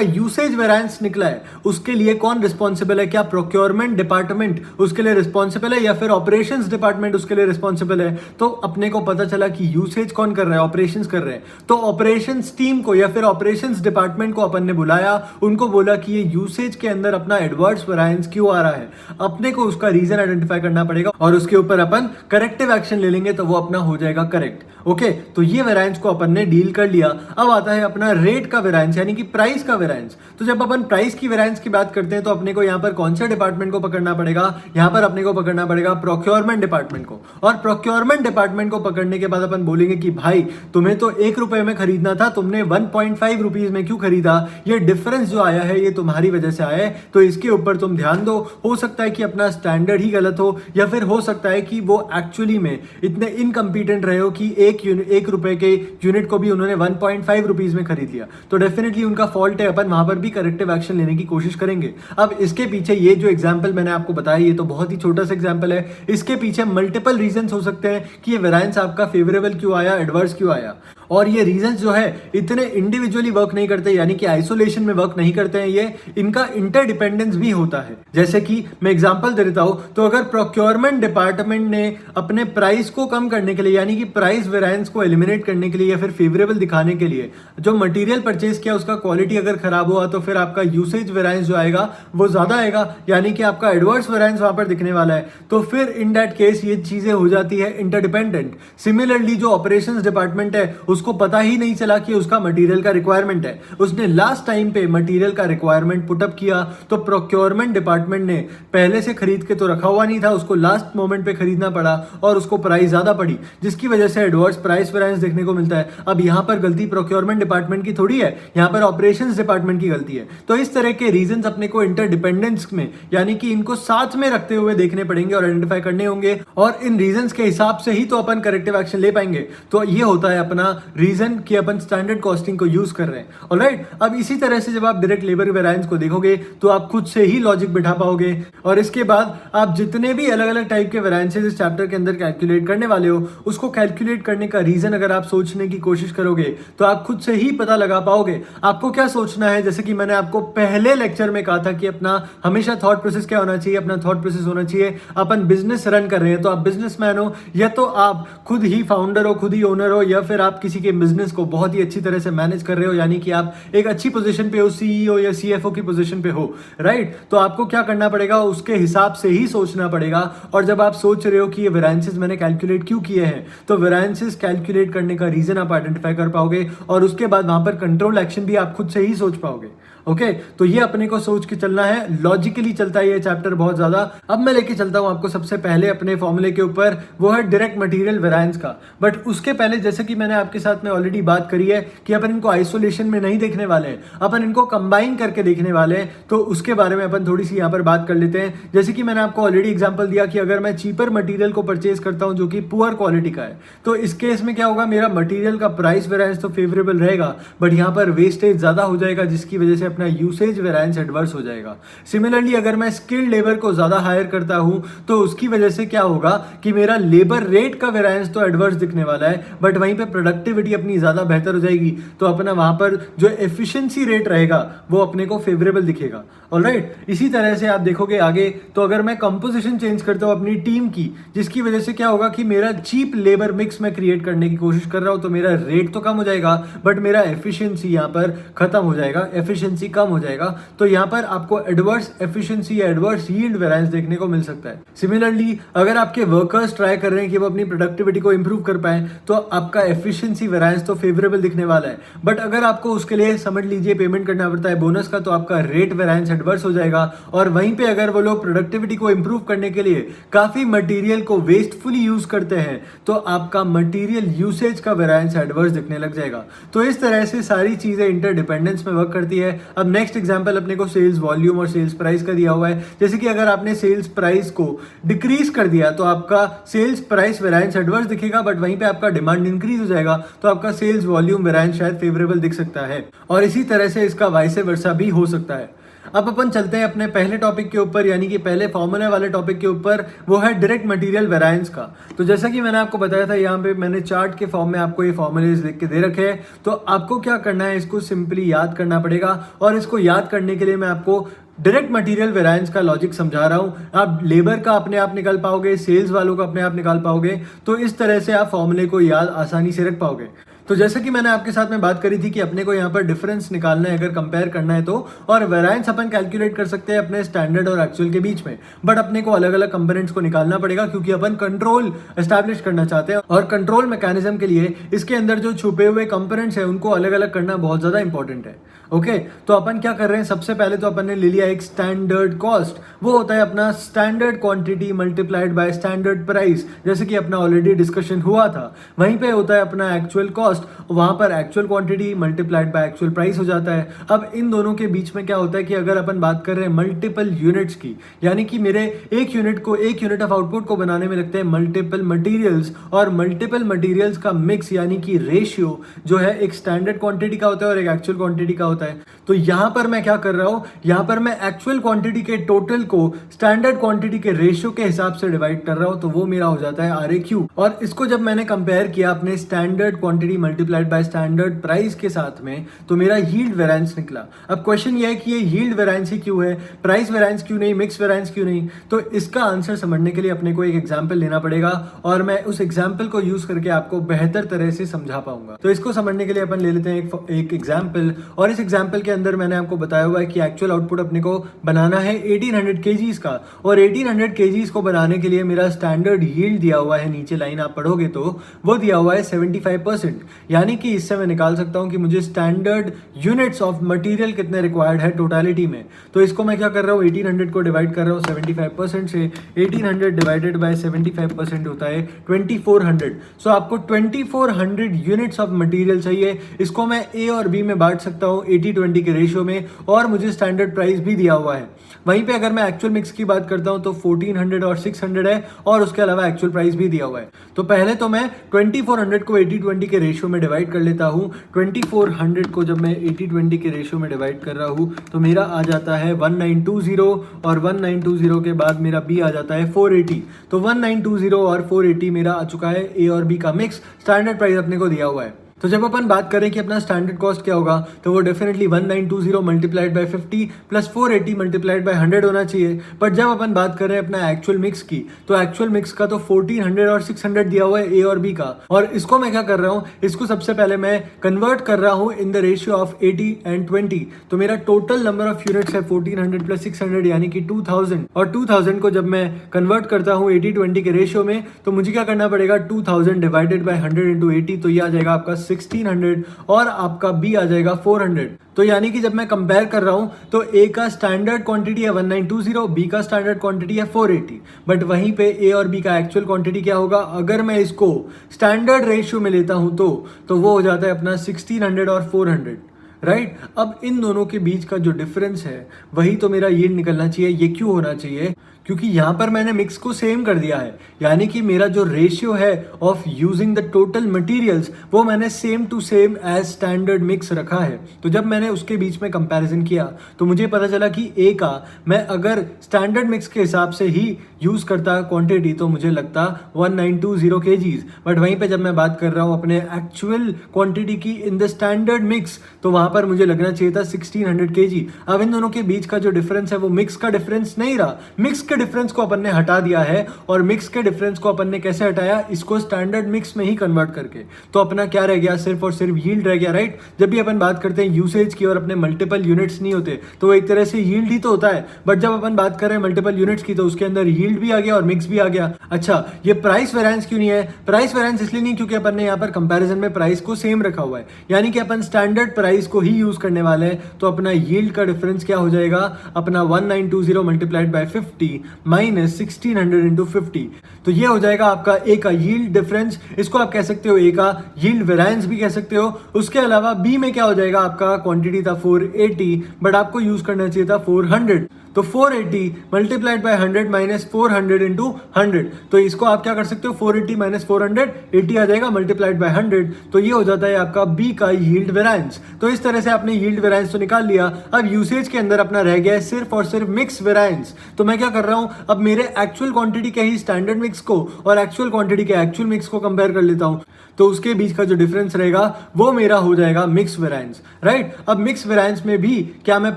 यूसेज वेरिएंस निकला है उसके लिए कौन रिस्पॉन्सिबल है, क्या प्रोक्योरमेंट डिपार्टमेंट उसके लिए रिस्पॉन्सिबल है या फिर ऑपरेशंस डिपार्टमेंट उसके लिए रिस्पॉन्सिबल है। तो अपने को पता चला कि यूसेज कौन कर रहा है, ऑपरेशंस कर रहे हैं। तो ऑपरेशंस टीम को या फिर ऑपरेशंस डिपार्टमेंट को अपन ने बुलाया, उनको बोला कि ये यूसेज के अंदर अपना एडवर्स वेरिएंस क्यों आ रहा है। अपने को उसका रीजन आइडेंटिफाई करना पड़ेगा और उसके ऊपर अपन करेक्टिव एक्शन ले लेंगे तो वो अपना हो जाएगा करेक्ट। ओके, तो ये वेरिएंस को अपन ने डील कर लिया। अब आता है अपना रेट का वेरिएंस, यानी कि प्राइस का वेरिएंस। तो जब अपन प्राइस की वेरिएंस की बात करते हैं तो अपने को यहाँ पर कौन से डिपार्टमेंट को पकड़ना पड़ेगा, यहाँ पर अपने को पकड़ना पड़ेगा प्रोक्योरमेंट डिपार्टमेंट को। और प्रोक्योरमेंट डिपार्टमेंट को पकड़ने के बाद अपन बोलेंगे कि भाई तुम्हें तो 1 रुपए में खरीदना था, तुमने 1.5 रुपीज में क्यों खरीदा, ये डिफरेंस जो आया है ये तुम्हारी वजह से आया है, तो इसके ऊपर तुम ध्यान दो। हो सकता है कि अपना स्टैंडर्ड ही गलत हो, या फिर हो सकता है कि वो एक्चुअली में इतने इनकम्पिटेंट रहे हो कि 1 रुपए के यूनिट को भी उन्होंने 1.5 रुपीज में खरीद लिया। तो डेफिनेटली उनका फॉल्ट है, अपन वहां पर भी करेक्टिव एक्शन लेने की कोशिश करेंगे। अब इसके पीछे ये जो एग्जाम्पल मैंने आपको बताया ये तो बहुत ही छोटा सा एग्जाम्पल है, इसके पीछे मल्टीपल रीजन हो सकते हैं कि ये वेरिएंस आपका फेवरेबल क्यों आया, एडवर्स क्यों आया। और ये रीजंस जो है इतने इंडिविजुअली वर्क नहीं करते, यानी कि आइसोलेशन में वर्क नहीं करते हैं, ये इनका इंटरडिपेंडेंस भी होता है। जैसे कि मैं एग्जांपल दे देता हूं, तो अगर प्रोक्योरमेंट डिपार्टमेंट ने अपने प्राइस को कम करने के लिए, यानी कि प्राइस वेरिएंस को एलिमिनेट करने के लिए या फिर फेवरेबल दिखाने के लिए जो मटेरियल परचेज किया उसका क्वालिटी अगर खराब हुआ तो फिर आपका यूसेज वेरिएंस जो आएगा वो ज्यादा आएगा, यानी कि आपका एडवर्स वेरिएंस वहां पर दिखने वाला है। तो फिर इन दैट केस ये चीजें हो जाती है इंटरडिपेंडेंट। सिमिलरली जो ऑपरेशंस डिपार्टमेंट है उसको पता ही नहीं चला कि उसका मटेरियल का रिक्वायरमेंट है, उसने लास्ट टाइम पे मटेरियल का रिक्वायरमेंट पुटअप किया, तो प्रोक्योरमेंट डिपार्टमेंट ने पहले से खरीद के तो रखा हुआ नहीं था, उसको लास्ट मोमेंट पे खरीदना पड़ा और उसको प्राइस ज्यादा पड़ी, जिसकी वजह से एडवर्स प्राइस वेरिएंस देखने को मिलता है। अब यहां पर गलती प्रोक्योरमेंट डिपार्टमेंट की थोड़ी है, यहां पर ऑपरेशंस डिपार्टमेंट की गलती है। तो इस तरह के रीजंस अपने को इंटरडिपेंडेंस में, यानी कि इनको साथ में रखते हुए देखने पड़ेंगे और आइडेंटिफाई करने होंगे, और इन रीजंस के हिसाब से ही तो अपन करेक्टिव एक्शन ले पाएंगे। तो ये होता है अपना रीजन कि अपन स्टैंडर्ड कॉस्टिंग को यूज कर रहे हैं। ऑलराइट, अब इसी तरह से जब आप डायरेक्ट लेबर वेरिएंस को देखोगे तो आप खुद से ही लॉजिक बिठा पाओगे, और इसके बाद आप जितने भी अलग अलग टाइप के वेरिएंसेस इस चैप्टर के अंदर कैलकुलेट करने वाले हो, उसको कैलकुलेट करने का रीजन अगर आप सोचने की कोशिश करोगे तो आप खुद से ही पता लगा पाओगे। आपको क्या सोचना है, जैसे कि मैंने आपको पहले लेक्चर में कहा था कि अपना हमेशा थॉट प्रोसेस क्या होना चाहिए, अपना थॉट प्रोसेस होना चाहिए अपन बिजनेस रन कर रहे हैं तो आप बिजनेसमैन हो, या तो आप खुद ही फाउंडर हो, खुद ही ओनर हो, या फिर आप किसी के बिजनेस को बहुत ही अच्छी तरह से मैनेज कर रहे हो, यानी कि आप एक अच्छी पोजीशन पे हो, सीईओ या सीएफओ की पोजीशन पे हो, राइट। तो आपको क्या करना पड़ेगा, उसके हिसाब से ही सोचना पड़ेगा। और जब आप सोच रहे हो कि ये वेरिएंसेस मैंने कैलकुलेट क्यों किए हैं, तो वेरिएंसेस कैलकुलेट करने का रीजन आप आइडेंटिफाई कर पाओगे और उसके बाद वहां पर कंट्रोल एक्शन भी आप खुद से ही सोच पाओगे। ओके तो ये अपने को सोच के चलना है, लॉजिकली चलता है ये चैप्टर बहुत ज्यादा। अब मैं लेके चलता हूं आपको सबसे पहले अपने फॉर्मूले के ऊपर, वो है डायरेक्ट मटेरियल वेरिएंस का। बट उसके पहले जैसे कि मैंने आपके साथ में ऑलरेडी बात करी है कि अपन इनको आइसोलेशन में नहीं देखने वाले हैं, अपन इनको कंबाइन करके देखने वाले हैं, तो उसके बारे में अपन थोड़ी सी यहाँ पर बात कर लेते हैं। जैसे कि मैंने आपको ऑलरेडी एग्जाम्पल दिया कि अगर मैं चीपर मटीरियल को परचेज करता हूं जो कि पुअर क्वालिटी का है, तो इस केस में क्या होगा, मेरा मटीरियल का प्राइस वेरिएंस तो फेवरेबल रहेगा, बट यहाँ पर वेस्टेज ज्यादा हो जाएगा जिसकी वजह से अपना यूसेज वेरिएंस एडवर्स हो जाएगा। सिमिलरली अगर मैं स्किल्ड लेबर को ज्यादा हायर करता हूं तो उसकी वजह से क्या होगा कि मेरा लेबर रेट का वेरिएंस तो एडवर्स दिखने वाला है, बट वहीं पे प्रोडक्टिविटी अपनी ज्यादा बेहतर हो जाएगी, तो अपना वहां पर जो एफिशिएंसी रेट रहेगा वो अपने को फेवरेबल दिखेगा। ऑलराइट, इसी तरह से आप देखोगे आगे, तो अगर मैं कंपोजिशन चेंज करता हूं अपनी टीम की, जिसकी वजह से क्या होगा कि मेरा चीप लेबर मिक्स में क्रिएट करने की कोशिश कर रहा हूं, तो मेरा रेट तो कम हो जाएगा बट मेरा एफिशिएंसी यहां पर खत्म हो जाएगा, एफिशिएंसी कम हो जाएगा। तो यहां पर आपको एडवर्स एफिशिएंसी या एडवर्स यील्ड वेरिएंस देखने को मिल सकता है। सिमिलरली अगर आपके वर्कर्स ट्राई कर रहे हैं कि वो अपनी प्रोडक्टिविटी को इंप्रूव कर पाए, तो आपका एफिशिएंसी वेरिएंस तो फेवरेबल दिखने वाला है, बट अगर आपको उसके लिए समझ लीजिए पेमेंट करना पड़ता है बोनस का, तो आपका रेट वेरिएंस एडवर्स हो जाएगा। और वहीं पे अगर वो लोग प्रोडक्टिविटी को इंप्रूव करने के लिए काफी मटेरियल को वेस्टफुली यूज करते हैं, तो आपका मटेरियल यूसेज का वेरिएंस एडवर्स दिखने लग जाएगा। तो इस तरह से सारी चीजें इंटरडिपेंडेंस में वर्क करती है। अब नेक्स्ट एग्जांपल अपने को सेल्स वॉल्यूम और सेल्स प्राइस का दिया हुआ है। जैसे कि अगर आपने सेल्स प्राइस को डिक्रीज कर दिया तो आपका सेल्स प्राइस वेरिएंस एडवर्स दिखेगा, बट वहीं पे आपका डिमांड इंक्रीज हो जाएगा तो आपका सेल्स वॉल्यूम वेरिएंस शायद फेवरेबल दिख सकता है। और इसी तरह से इसका वाइस वर्सा भी हो सकता है। अब अपन चलते हैं अपने पहले टॉपिक के ऊपर, यानी कि पहले फॉर्मूले वाले टॉपिक के ऊपर, वो है डायरेक्ट मटेरियल वेरिएंस का। तो जैसा कि मैंने आपको बताया था, यहाँ पे मैंने चार्ट के फॉर्म में आपको ये फॉर्मूलेज लिख के दे रखे हैं। तो आपको क्या करना है, इसको सिंपली याद करना पड़ेगा, और इसको याद करने के लिए मैं आपको डायरेक्ट मटेरियल वेरिएंस का लॉजिक समझा रहा हूं। आप लेबर का अपने आप निकाल पाओगे, सेल्स वालों का अपने आप निकाल पाओगे, तो इस तरह से आप फॉर्मूले को याद आसानी से रख पाओगे। तो जैसे कि मैंने आपके साथ में बात करी थी कि अपने को यहाँ पर डिफरेंस निकालना है अगर कंपेयर करना है तो, और वेरिएंस अपन कैलकुलेट कर सकते हैं अपने स्टैंडर्ड और एक्चुअल के बीच में, बट अपने को अलग अलग कंपोनेंट्स को निकालना पड़ेगा क्योंकि अपन कंट्रोल एस्टैब्लिश करना चाहते हैं, और कंट्रोल मैकेनिज्म के लिए इसके अंदर जो छुपे हुए कंपोनेंट्स है उनको अलग अलग करना बहुत ज्यादा इंपॉर्टेंट है। ओके तो अपन क्या कर रहे हैं, सबसे पहले तो अपन ने ले लिया एक स्टैंडर्ड कॉस्ट, वो होता है अपना standard quantity multiplied by standard price, जैसे कि अपना ऑलरेडी डिस्कशन हुआ था। वहीं पे होता है अपना एक्चुअल कॉस्ट, वहां पर actual quantity multiplied by actual price हो जाता है। अब इन दोनों के बीच में क्या होता है कि अगर अपन बात कर रहे हैं मल्टीपल यूनिट्स की, यानी कि मेरे एक यूनिट ऑफ आउटपुट को बनाने में लगते हैं मल्टीपल मटीरियल्स, और मल्टीपल मटीरियल्स का मिक्स यानी कि रेशियो जो है एक स्टैंडर्ड क्वांटिटी का होता है और एक एक्चुअल क्वांटिटी का होता है। तो यहां पर मैं क्या कर रहा हूं, यहां पर मैं एक्चुअल क्वांटिटी के टोटल को स्टैंडर्ड क्वांटिटी के रेशियो के हिसाब से डिवाइड कर रहा हूं, तो वो मेरा हो जाता है RAQ। और इसको जब मैंने कंपेयर किया अपने standard quantity multiplied by standard price के साथ में, तो मेरा यील्ड वेरिएंस निकला। अब क्वेश्चन ये है कि ये यील्ड वेरिएंस ही क्यों है, प्राइस वेरिएंस क्यों नहीं, मिक्स वेरिएंस क्यों नहीं? तो इसका आंसर समझने के लिए अपने को एक एग्जांपल लेना पड़ेगा, और मैं उस एग्जांपल को यूज करके आपको बेहतर तरह से समझा पाऊंगा। तो इसको समझने के लिए अपन ले लेते हैं एक एग्जांपल, और इस एग्जांपल के अंदर मैंने आपको बताया हुआ है कि एक्चुअल आउटपुट अपने को बनाना है 1800 kgs का, और 1800 kgs को बनाने के लिए मेरा स्टैंडर्ड यील्ड दिया हुआ है, नीचे लाइन आप पढ़ोगे तो वो दिया हुआ है 75%, यानी कि इससे मैं निकाल सकता हूं कि मुझे स्टैंडर्ड यूनिट्स ऑफ मटेरियल कितने रिक्वायर्ड है टोटलिटी में। तो इसको मैं क्या कर रहा हूं, 1800 को डिवाइड कर रहा हूं 75% से, 1800 डिवाइडेड बाय 75% होता है 2400। सो आपको 2400 यूनिट्स ऑफ मटेरियल चाहिए। इसको मैं A और B में बांट सकता हूं 80-20 के रेशियो में, और मुझे स्टैंडर्ड प्राइस भी दिया हुआ है। वहीं पे अगर मैं एक्चुअल मिक्स की बात करता हूं तो 1400 और 600 है, और उसके अलावा एक्चुअल प्राइस भी दिया हुआ है। तो पहले तो मैं 2400 को 80-20 के रेशियो में डिवाइड कर लेता हूं। 2400 को जब मैं 80-20 के रेशियो में डिवाइड कर रहा हूं तो मेरा आ जाता है 1920, और 1920 के बाद मेरा B आ जाता है 480। तो 1920 और 480 मेरा आ चुका है A और B का मिक्स, स्टैंडर्ड प्राइस अपने को दिया हुआ है। तो जब अपन बात करें कि अपना स्टैंडर्ड कॉस्ट क्या होगा, तो वो definitely 1920 multiplied by 50 plus 480 multiplied by 100 होना चाहिए। बट जब अपन बात करें अपना एक्चुअल मिक्स की, तो एक्चुअल मिक्स का तो 1400 और 600 दिया हुआ है ए और बी का। और इसको मैं क्या कर रहा हूँ, इसको सबसे पहले मैं कन्वर्ट कर रहा हूँ in the ratio of 80 and 20। तो मेरा टोटल नंबर ऑफ यूनिट्स है 1400 प्लस 600 यानी कि 2000। और 2000 को जब मैं कन्वर्ट करता हूँ 80-20 के रेशियो में, तो मुझे क्या करना पड़ेगा, 2000 डिवाइडेड बाय 100 इंटू 80, तो ये आ जाएगा आपका 1600 और आपका बी आ जाएगा 400। तो यानी कि जब मैं कंपेयर कर रहा हूं, तो ए का स्टैंडर्ड क्वांटिटी है 1920, बी का स्टैंडर्ड क्वांटिटी है 480। बट वहीं पे ए और बी का एक्चुअल क्वांटिटी क्या होगा, अगर मैं इसको स्टैंडर्ड रेशियो में लेता हूं तो वो हो जाता है अपना 1600 और 400, राइट। अब इन दोनों के बीच का जो डिफरेंस है वही तो मेरा यील्ड निकलना चाहिए। ये क्यों होना चाहिए, क्योंकि यहां पर मैंने मिक्स को सेम कर दिया है, यानी कि मेरा जो रेशियो है of using the total materials वो मैंने same to same as standard mix रखा है। तो जब मैंने उसके बीच में कंपैरिजन किया तो मुझे पता चला कि ए का मैं अगर स्टैंडर्ड मिक्स के हिसाब से ही यूज करता क्वांटिटी तो मुझे लगता 1920 kgs। बट वहीं पे जब मैं बात कर रहा हूं अपने एक्चुअल क्वांटिटी की इन द स्टैंडर्ड मिक्स, तो वहां पर मुझे लगना चाहिए था 1600 kg। अब इन दोनों के बीच का जो डिफरेंस है वो मिक्स का डिफरेंस नहीं रहा, मिक्स के डिफरेंस को अपन ने हटा दिया है। और मिक्स के डिफरेंस को अपन ने कैसे हटाया, इसको स्टैंडर्ड मिक्स में ही कन्वर्ट करके। तो अपना क्या रह गया, सिर्फ और सिर्फ यील्ड रह गया, राइट। जब भी अपन बात करते हैं यूसेज की और अपने मल्टीपल यूनिट्स नहीं होते, तो एक तरह से यील्ड ही तो होता है। बट जब अपन बात कर रहे हैं मल्टीपल यूनिट्स की, तो उसके अंदर यील्ड भी आ गया और मिक्स भी आ गया। अच्छा, ये प्राइस वेरिएंस क्यों नहीं है, प्राइस वेरिएंस इसलिए नहीं क्योंकि अपन ने यहाँ पर कंपैरिजन में प्राइस को सेम रखा हुआ है, यानी कि अपन स्टैंडर्ड प्राइस को ही यूज करने वाले हैं। तो अपना यील्ड का डिफरेंस क्या हो जाएगा, अपना 1920 मल्टीप्लाइड बाय 50 माइनस 1600 इंटू 50। तो ये हो जाएगा आपका ए का यील्ड डिफरेंस। इसको आप कह सकते हो ए का यील्ड वेरिएंस भी कह सकते हो। उसके अलावा बी में क्या हो जाएगा, आपका क्वांटिटी था 480 बट आपको यूज करना चाहिए था 400। तो 480 मल्टीप्लाइड बाय 100 माइनस 400 इंटू 100। तो इसको आप क्या कर सकते हो, 480 माइनस 400, 80 आ जाएगा मल्टीप्लाइड बाय 100। तो ये हो जाता है आपका बी का यील्ड वेरिएंस। तो इस तरह से आपने यील्ड वेरिएंस तो निकाल लिया। अब यूसेज के अंदर अपना रह गया है सिर्फ और सिर्फ मिक्स वेरिएंस। तो मैं क्या कर रहा हूं, अब मेरे एक्चुअल क्वांटिटी के ही स्टैंडर्ड मिक्स को और एक्चुअल क्वांटिटी के एक्चुअल मिक्स को कंपेयर कर लेता हूं। तो उसके बीच का जो डिफरेंस रहेगा वो मेरा हो जाएगा मिक्स वेरिएंस, राइट। अब मिक्स वेरिएंस में भी क्या मैं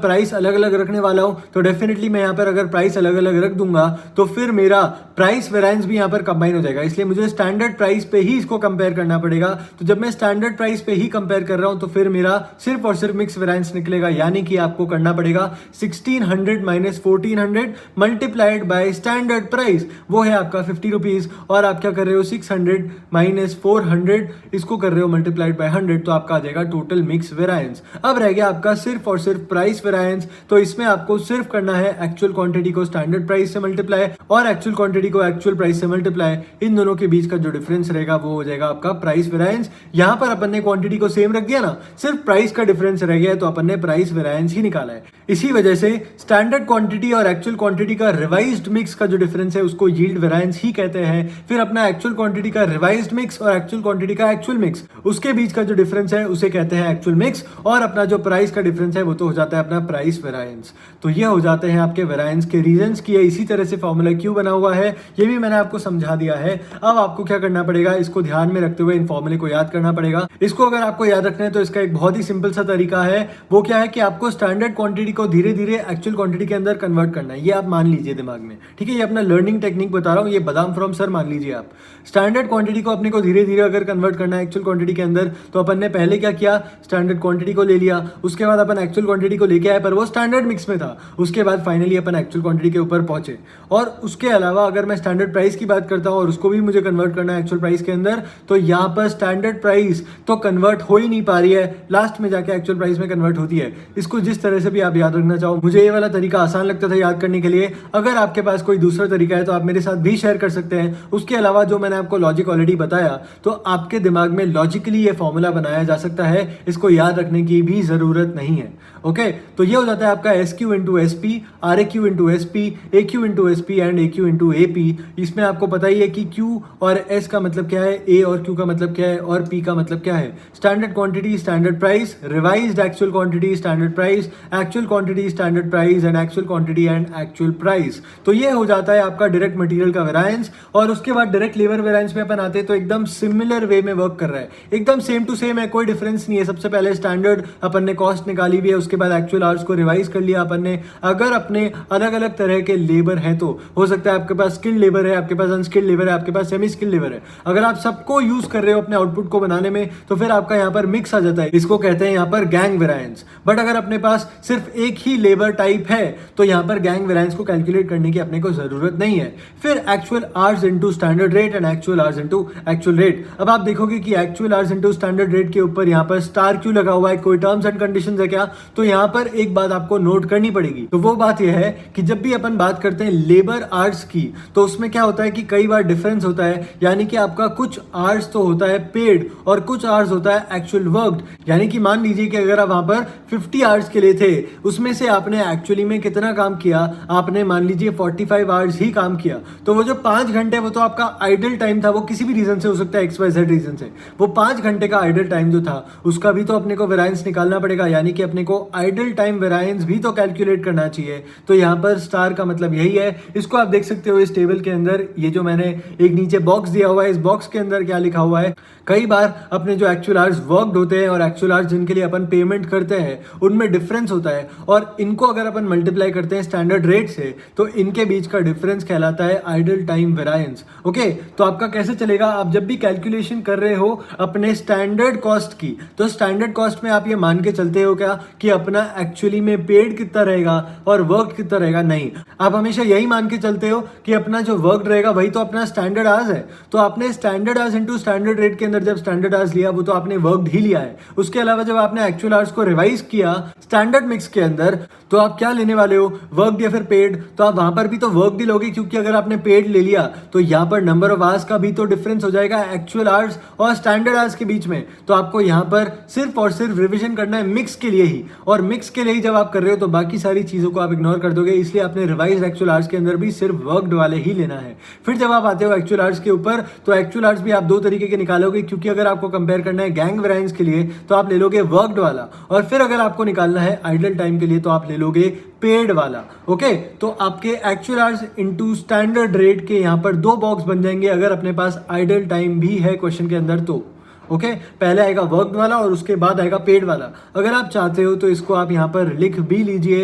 प्राइस अलग अलग रखने वाला हूं, तो डेफिनेटली मैं यहां पर अगर प्राइस अलग अलग रख दूंगा तो फिर मेरा प्राइस वेरिएंस भी यहां पर कंबाइन हो जाएगा। इसलिए मुझे स्टैंडर्ड प्राइस पे ही इसको कंपेयर करना पड़ेगा। तो जब मैं स्टैंडर्ड प्राइस पे ही कंपेयर कर रहा हूं तो फिर मेरा सिर्फ और सिर्फ मिक्स वेरिएंस निकलेगा, यानी कि आपको करना पड़ेगा 1600 minus 1400 multiplied by standard price, वो है आपका 50 रुपीज। और आप क्या कर रहे हो, 600 माइनस 400 इसको कर रहे हो मल्टीप्लाइड बाय 100, तो आपका आ जाएगा टोटल मिक्स वेरिएंस। अब रह गया आपका सिर्फ और सिर्फ प्राइस वेरिएंस। तो इसमें आपको सिर्फ करना है एक्चुअल क्वांटिटी को स्टैंडर्ड प्राइस से मल्टीप्लाई और एक्चुअल क्वांटिटी को एक्चुअल प्राइस से मल्टीप्लाई। इन दोनों के बीच का जो डिफरेंस रहेगा वो हो जाएगा आपका प्राइस वेरिएंस। यहां पर अपन ने क्वांटिटी को सेम रख दिया ना, सिर्फ प्राइस का डिफरेंस रह गया है, तो अपन ने प्राइस वेरिएंस ही निकाला है। इसी वजह से स्टैंडर्ड क्वांटिटी और एक्चुअल क्वांटिटी का रिवाइज्ड मिक्स का जो डिफरेंस है उसको यील्ड वेरिएंस ही कहते हैं। फिर अपना एक्चुअल क्वांटिटी का रिवाइज्ड मिक्स और एक्चुअल क्वांटिटी का एक्चुअल मिक्स, उसके बीच का जो डिफरेंस है उसे कहते हैं एक्चुअल मिक्स। और अपना जो प्राइस का डिफरेंस है वो तो हो जाता है अपना प्राइस वेरिएंस। तो ये हो जाते हैं आपके वेरिएंस के रीजंस की। इसी तरह से फॉर्मूला क्यों बना हुआ है ये भी मैंने आपको समझा दिया है। अब आपको क्या करना पड़ेगा, इसको ध्यान में रखते हुए इन फॉर्मूले को याद करना पड़ेगा। इसको अगर आपको याद रखना है तो इसका एक बहुत ही सिंपल सा तरीका है। वो क्या है कि आपको स्टैंडर्ड क्वांटिटी को धीरे धीरे एक्चुअल क्वांटिटी के अंदर कन्वर्ट करना है। ये आप मान लीजिए दिमाग में, ठीक है। ये अपना लर्निंग टेक्निक बता रहा हूँ, ये बादाम फ्रॉम सर मान लीजिए आप। स्टैंडर्ड क्वांटिटी को अपने को धीरे धीरे अगर कन्वर्ट करना है एक्चुअल क्वांटिटी के अंदर, तो अपन ने पहले क्या किया, स्टैंडर्ड क्वांटिटी को ले लिया, उसके बाद अपन एक्चुअल क्वांटिटी को लेके आए पर वो स्टैंडर्ड मिक्स में था। उसके बाद फाइनली अपन एक्चुअल क्वांटिटी के ऊपर पहुंचे। और उसके अलावा अगर मैं स्टैंडर्ड प्राइस की बात करता हूं और उसको भी मुझे कन्वर्ट करना है एक्चुअल प्राइस के अंदर, तो यहाँ पर स्टैंडर्ड प्राइस तो कन्वर्ट हो ही नहीं पा रही है, लास्ट में जाके एक्चुअल प्राइस में कन्वर्ट होती है। इसको जिस तरह से भी आप याद रखना चाहो, मुझे ये वाला तरीका आसान लगता था याद करने के लिए। अगर आपके पास कोई दूसरा तरीका है तो आप मेरे साथ भी शेयर कर सकते हैं। उसके अलावा जो मैंने आपको लॉजिक ऑलरेडी बताया, तो आपके दिमाग में लॉजिकली ये फॉर्मूला बनाया जा सकता है, इसको याद रखने की भी जरूरत नहीं है। ओके, तो ये हो जाता है आपका S Q into S P, R A Q into S P, A Q into S P and A Q into A P. इसमें आपको पता ही है कि क्यू और एस का मतलब क्या है, ए और क्यू का मतलब क्या है और पी का मतलब क्या है। Standard quantity standard price, revised actual quantity standard price, actual quantity, standard price and actual quantity and actual price. तो ये हो जाता है आपका डायरेक्ट मटेरियल का वेरायंस। और उसके बाद डायरेक्ट लेबर वेरायंस में अपन आते हैं तो एकदम सिमिलर वे में वर्क कर रहा है, एकदम सेम टू सेम है, कोई डिफरेंस नहीं है। सबसे पहले स्टैंडर्ड अपन ने कॉस्ट निकाली हुई है, उसके बाद एक्चुअल आवर्स को रिवाइज कर लिया अपन ने। अगर अपने अलग अलग तरह के लेबर हैं तो हो सकता है आपके पास स्किल्ड लेबर है, आपके पास अनस्किल्ड लेबर है, आपके पास सेमी स्किल्ड लेबर है। अगर आप सबको यूज कर रहे हो अपने आउटपुट को बनाने में तो फिर आपका यहाँ पर मिक्स आ जाता है, इसको कहते हैं यहाँ पर गैंग वेरायंस। बट अगर अपने पास सिर्फ एक ही लेबर टाइप है तो यहाँ पर गैंग वेरायंस को कैलकुलेट करने की अपने को जरूरत नहीं है। फिर actual hours into standard rate and actual hours into actual rate. अब आप देखोगे कि actual hours into standard rate के ऊपर यहाँ पर स्टार क्यों लगा हुआ है, कोई टर्म्स एंड कंडीशंस है क्या? तो यहाँ पर एक बात आपको नोट करनी पड़ेगी। तो वो बात यह है कि जब भी अपन बात करते हैं लेबर आवर्स की तो उसमें क्या होता है कि कई बार डिफरेंस होता है, यानी कि आपका कुछ आवर्स तो होता है पेड और कुछ आवर्स होता है एक्चुअल वर्कड। यानी कि मान लीजिए कि अगर आप वहां पर 50 आवर्स के लिए थे, उसमें से आपने एक्चुअली में कितना काम किया, आपने मान लीजिए 45 आवर्स ही काम किया, तो वो जो 5 घंटे वो तो आपका आइडल टाइम था, वो किसी भी रीजन से हो सकता है, XYZ रीजन से। वो 5 घंटे का आइडल टाइम जो था उसका भी तो अपने को वेरायंस निकालना पड़ेगा, यानी कि अपने को आइडल टाइम वेरायंस भी तो कैलकुलेट करना चाहिए। तो यहाँ पर स्टार का मतलब यही है। इसको आप देख सकते हो इस टेबल के अंदर, ये जो मैंने एक नीचे बॉक्स दिया हुआ है, इस बॉक्स के अंदर क्या लिखा हुआ है। कई बार अपने जो एक्चुअल आवर्स वर्कड होते हैं और एक्चुअल आवर्स जिनके लिए अपन पेमेंट करते हैं उनमें डिफरेंस होता है, और इनको अगर अपन मल्टीप्लाई करते हैं स्टैंडर्ड रेट से तो इनके बीच का डिफरेंस कहलाता है आइडल टाइम वेरायंस। ओके, तो आपका कैसे चलेगा, आप जब भी कैलकुलेशन कर रहे हो अपने स्टैंडर्ड कॉस्ट की तो स्टैंडर्ड कॉस्ट में आप ये मान के चलते हो क्या कि अपना एक्चुअली में पेड कितना रहेगा और वर्क कितना रहेगा? नहीं, आप हमेशा यही मान के चलते हो कि अपना जो वर्क रहेगा वही तो अपना स्टैंडर्ड आवर्स है। तो आपने standard hours into standard rate के अंदर जब स्टैंडर्ड आवर्स लिया वो तो आपने वर्कड ही लिया है। उसके अलावा जब आपने एक्चुअल आवर्स को रिवाइज किया स्टैंडर्ड मिक्स के अंदर तो आप क्या लेने वाले हो, वर्कड या फिर पेड? तो आप वहां पर भी तो वर्कड ही लोगे, क्योंकि अगर आपने पेड ले लिया तो यहाँ पर नंबर ऑफ आवर्स का भी तो डिफरेंस हो जाएगा एक्चुअल आवर्स और स्टैंडर्ड आवर्स के बीच में। तो आपको यहाँ पर सिर्फ और सिर्फ रिविजन करना है मिक्स के लिए ही, और मिक्स के लिए ही जब आप कर रहे हो तो बाकी सारी चीजों को आप इग्नोर कर दोगे, इसलिए आपने रिवाइज एक्चुअल आवर्स के अंदर भी सिर्फ वर्कड वाले ही लेना है। फिर जब आप आते हो एक्चुअल आवर्स के ऊपर तो एक्चुअल आवर्स भी आप दो तरीके के निकालोगे, क्योंकि अगर आपको कंपेयर करना है गैंग वेरायंस के लिए तो आप ले लोगे वर्कड वाला, और फिर अगर आपको निकालना है आइडल टाइम के लिए तो आप ले लोगे पेड वाला। ओके, तो आपके actual hours into standard rate के यहाँ पर दो बॉक्स बन जाएंगे अगर अपने पास आइडल टाइम भी है क्वेश्चन के अंदर तो। ओके, पहले आएगा वर्कड वाला और उसके बाद आएगा पेड वाला। अगर आप चाहते हो तो इसको आप यहाँ पर लिख भी लीजिए,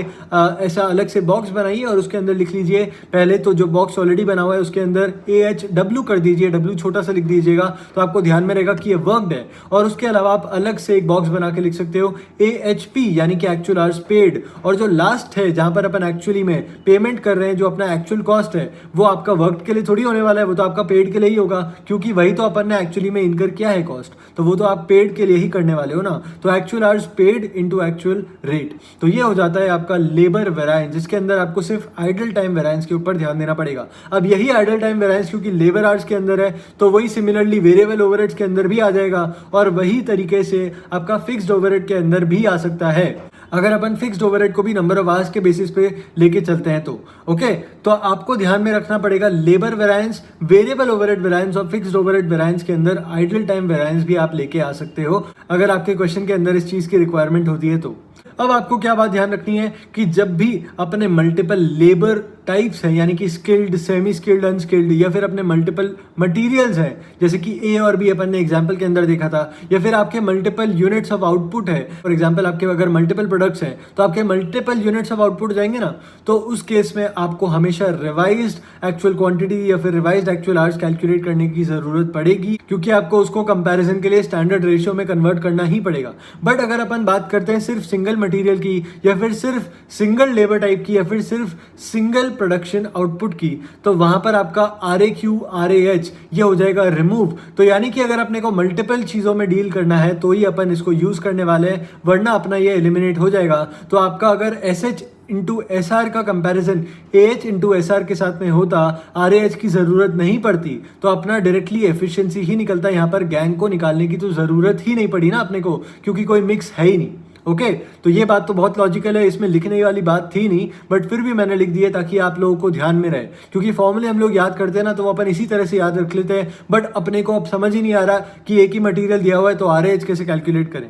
ऐसा अलग से बॉक्स बनाइए और उसके अंदर लिख लीजिए। पहले तो जो बॉक्स ऑलरेडी बना हुआ है उसके अंदर AHW कर दीजिए, W छोटा सा लिख दीजिएगा तो आपको ध्यान में रहेगा कि ये वर्कड है। और उसके अलावा आप अलग से एक बॉक्स बना के लिख सकते हो AHP, यानी कि एक्चुअल आवर्स पेड। और जो लास्ट है जहां पर अपन एक्चुअली में पेमेंट कर रहे हैं, जो अपना एक्चुअल कॉस्ट है वो आपका वर्कड के लिए थोड़ी होने वाला है, वो तो आपका पेड के लिए ही होगा, क्योंकि वही तो अपन ने एक्चुअली में इनकर किया है कॉस्ट, तो वो तो आप पेड के लिए ही करने वाले हो ना। तो actual hours paid into actual rate, तो ये हो जाता है आपका लेबर वेरायंस, जिसके अंदर आपको सिर्फ आइडल टाइम वेरायंस के ऊपर ध्यान देना पड़ेगा। अब यही आइडल टाइम वेरायंस क्योंकि लेबर आवर्स के अंदर है तो वही सिमिलरली वेरिएबल ओवरहेड्स के अंदर भी आ जाएगा, और वही तरीके से आपका फिक्स्ड ओवरहेड के अंदर भी आ सकता है अगर अपन फिक्स्ड ओवरहेड को भी नंबर ऑफ आवर्स के बेसिस पे लेके चलते हैं तो। ओके, तो आपको ध्यान में रखना पड़ेगा labour variance, variable overhead variance और फिक्स्ड ओवरहेड वेरायंस के अंदर आइडल टाइम वेरायंस भी आप लेके आ सकते हो अगर आपके क्वेश्चन के अंदर इस चीज की रिक्वायरमेंट होती है तो। अब आपको क्या बात ध्यान रखनी है कि जब भी अपने मल्टीपल लेबर टाइप्स हैं, यानी कि स्किल्ड, सेमी स्किल्ड, अनस्किल्ड, या फिर अपने मल्टीपल मटेरियल्स हैं जैसे कि A और B अपन ने एग्जांपल के अंदर देखा था, या फिर आपके मल्टीपल यूनिट्स ऑफ आउटपुट है, फॉर एग्जांपल आपके अगर मल्टीपल प्रोडक्ट्स हैं तो आपके मल्टीपल यूनिट्स ऑफ आउटपुट जाएंगे ना, तो उस केस में आपको हमेशा रिवाइज्ड एक्चुअल क्वांटिटी या फिर रिवाइज्ड एक्चुअल आवर्स कैलकुलेट करने की जरूरत पड़ेगी, क्योंकि आपको उसको कंपैरिजन के लिए स्टैंडर्ड रेशियो में कन्वर्ट करना ही पड़ेगा। बट अगर अपन बात करते हैं सिर्फ सिंगल मटेरियल की, या फिर सिर्फ सिंगल लेबर टाइप की, या फिर सिर्फ सिंगल प्रोडक्शन आउटपुट की, तो वहां पर आपका RAQ RAH ये हो जाएगा रिमूव। तो यानी कि अगर अपने को मल्टीपल चीजों में डील करना है तो ही अपन इसको यूज करने वाले हैं, वरना अपना ये एलिमिनेट हो जाएगा। तो आपका अगर SH इंटू SR का कंपैरिजन AH इंटू SR के साथ में होता, RAH की जरूरत नहीं पड़ती, तो अपना डायरेक्टली एफिशिएंसी ही निकलता। यहाँ पर गैंग को निकालने की तो जरूरत ही नहीं पड़ी ना अपने को, क्योंकि कोई मिक्स है ही नहीं। ओके, तो ये बात तो बहुत लॉजिकल है, इसमें लिखने वाली बात थी नहीं, बट फिर भी मैंने लिख दिया ताकि आप लोगों को ध्यान में रहे, क्योंकि फॉर्मूले हम लोग याद करते हैं ना तो वो अपन इसी तरह से याद रख लेते हैं, बट अपने को अब समझ ही नहीं आ रहा कि एक ही मटेरियल दिया हुआ है तो RAH कैसे कैलकुलेट करें।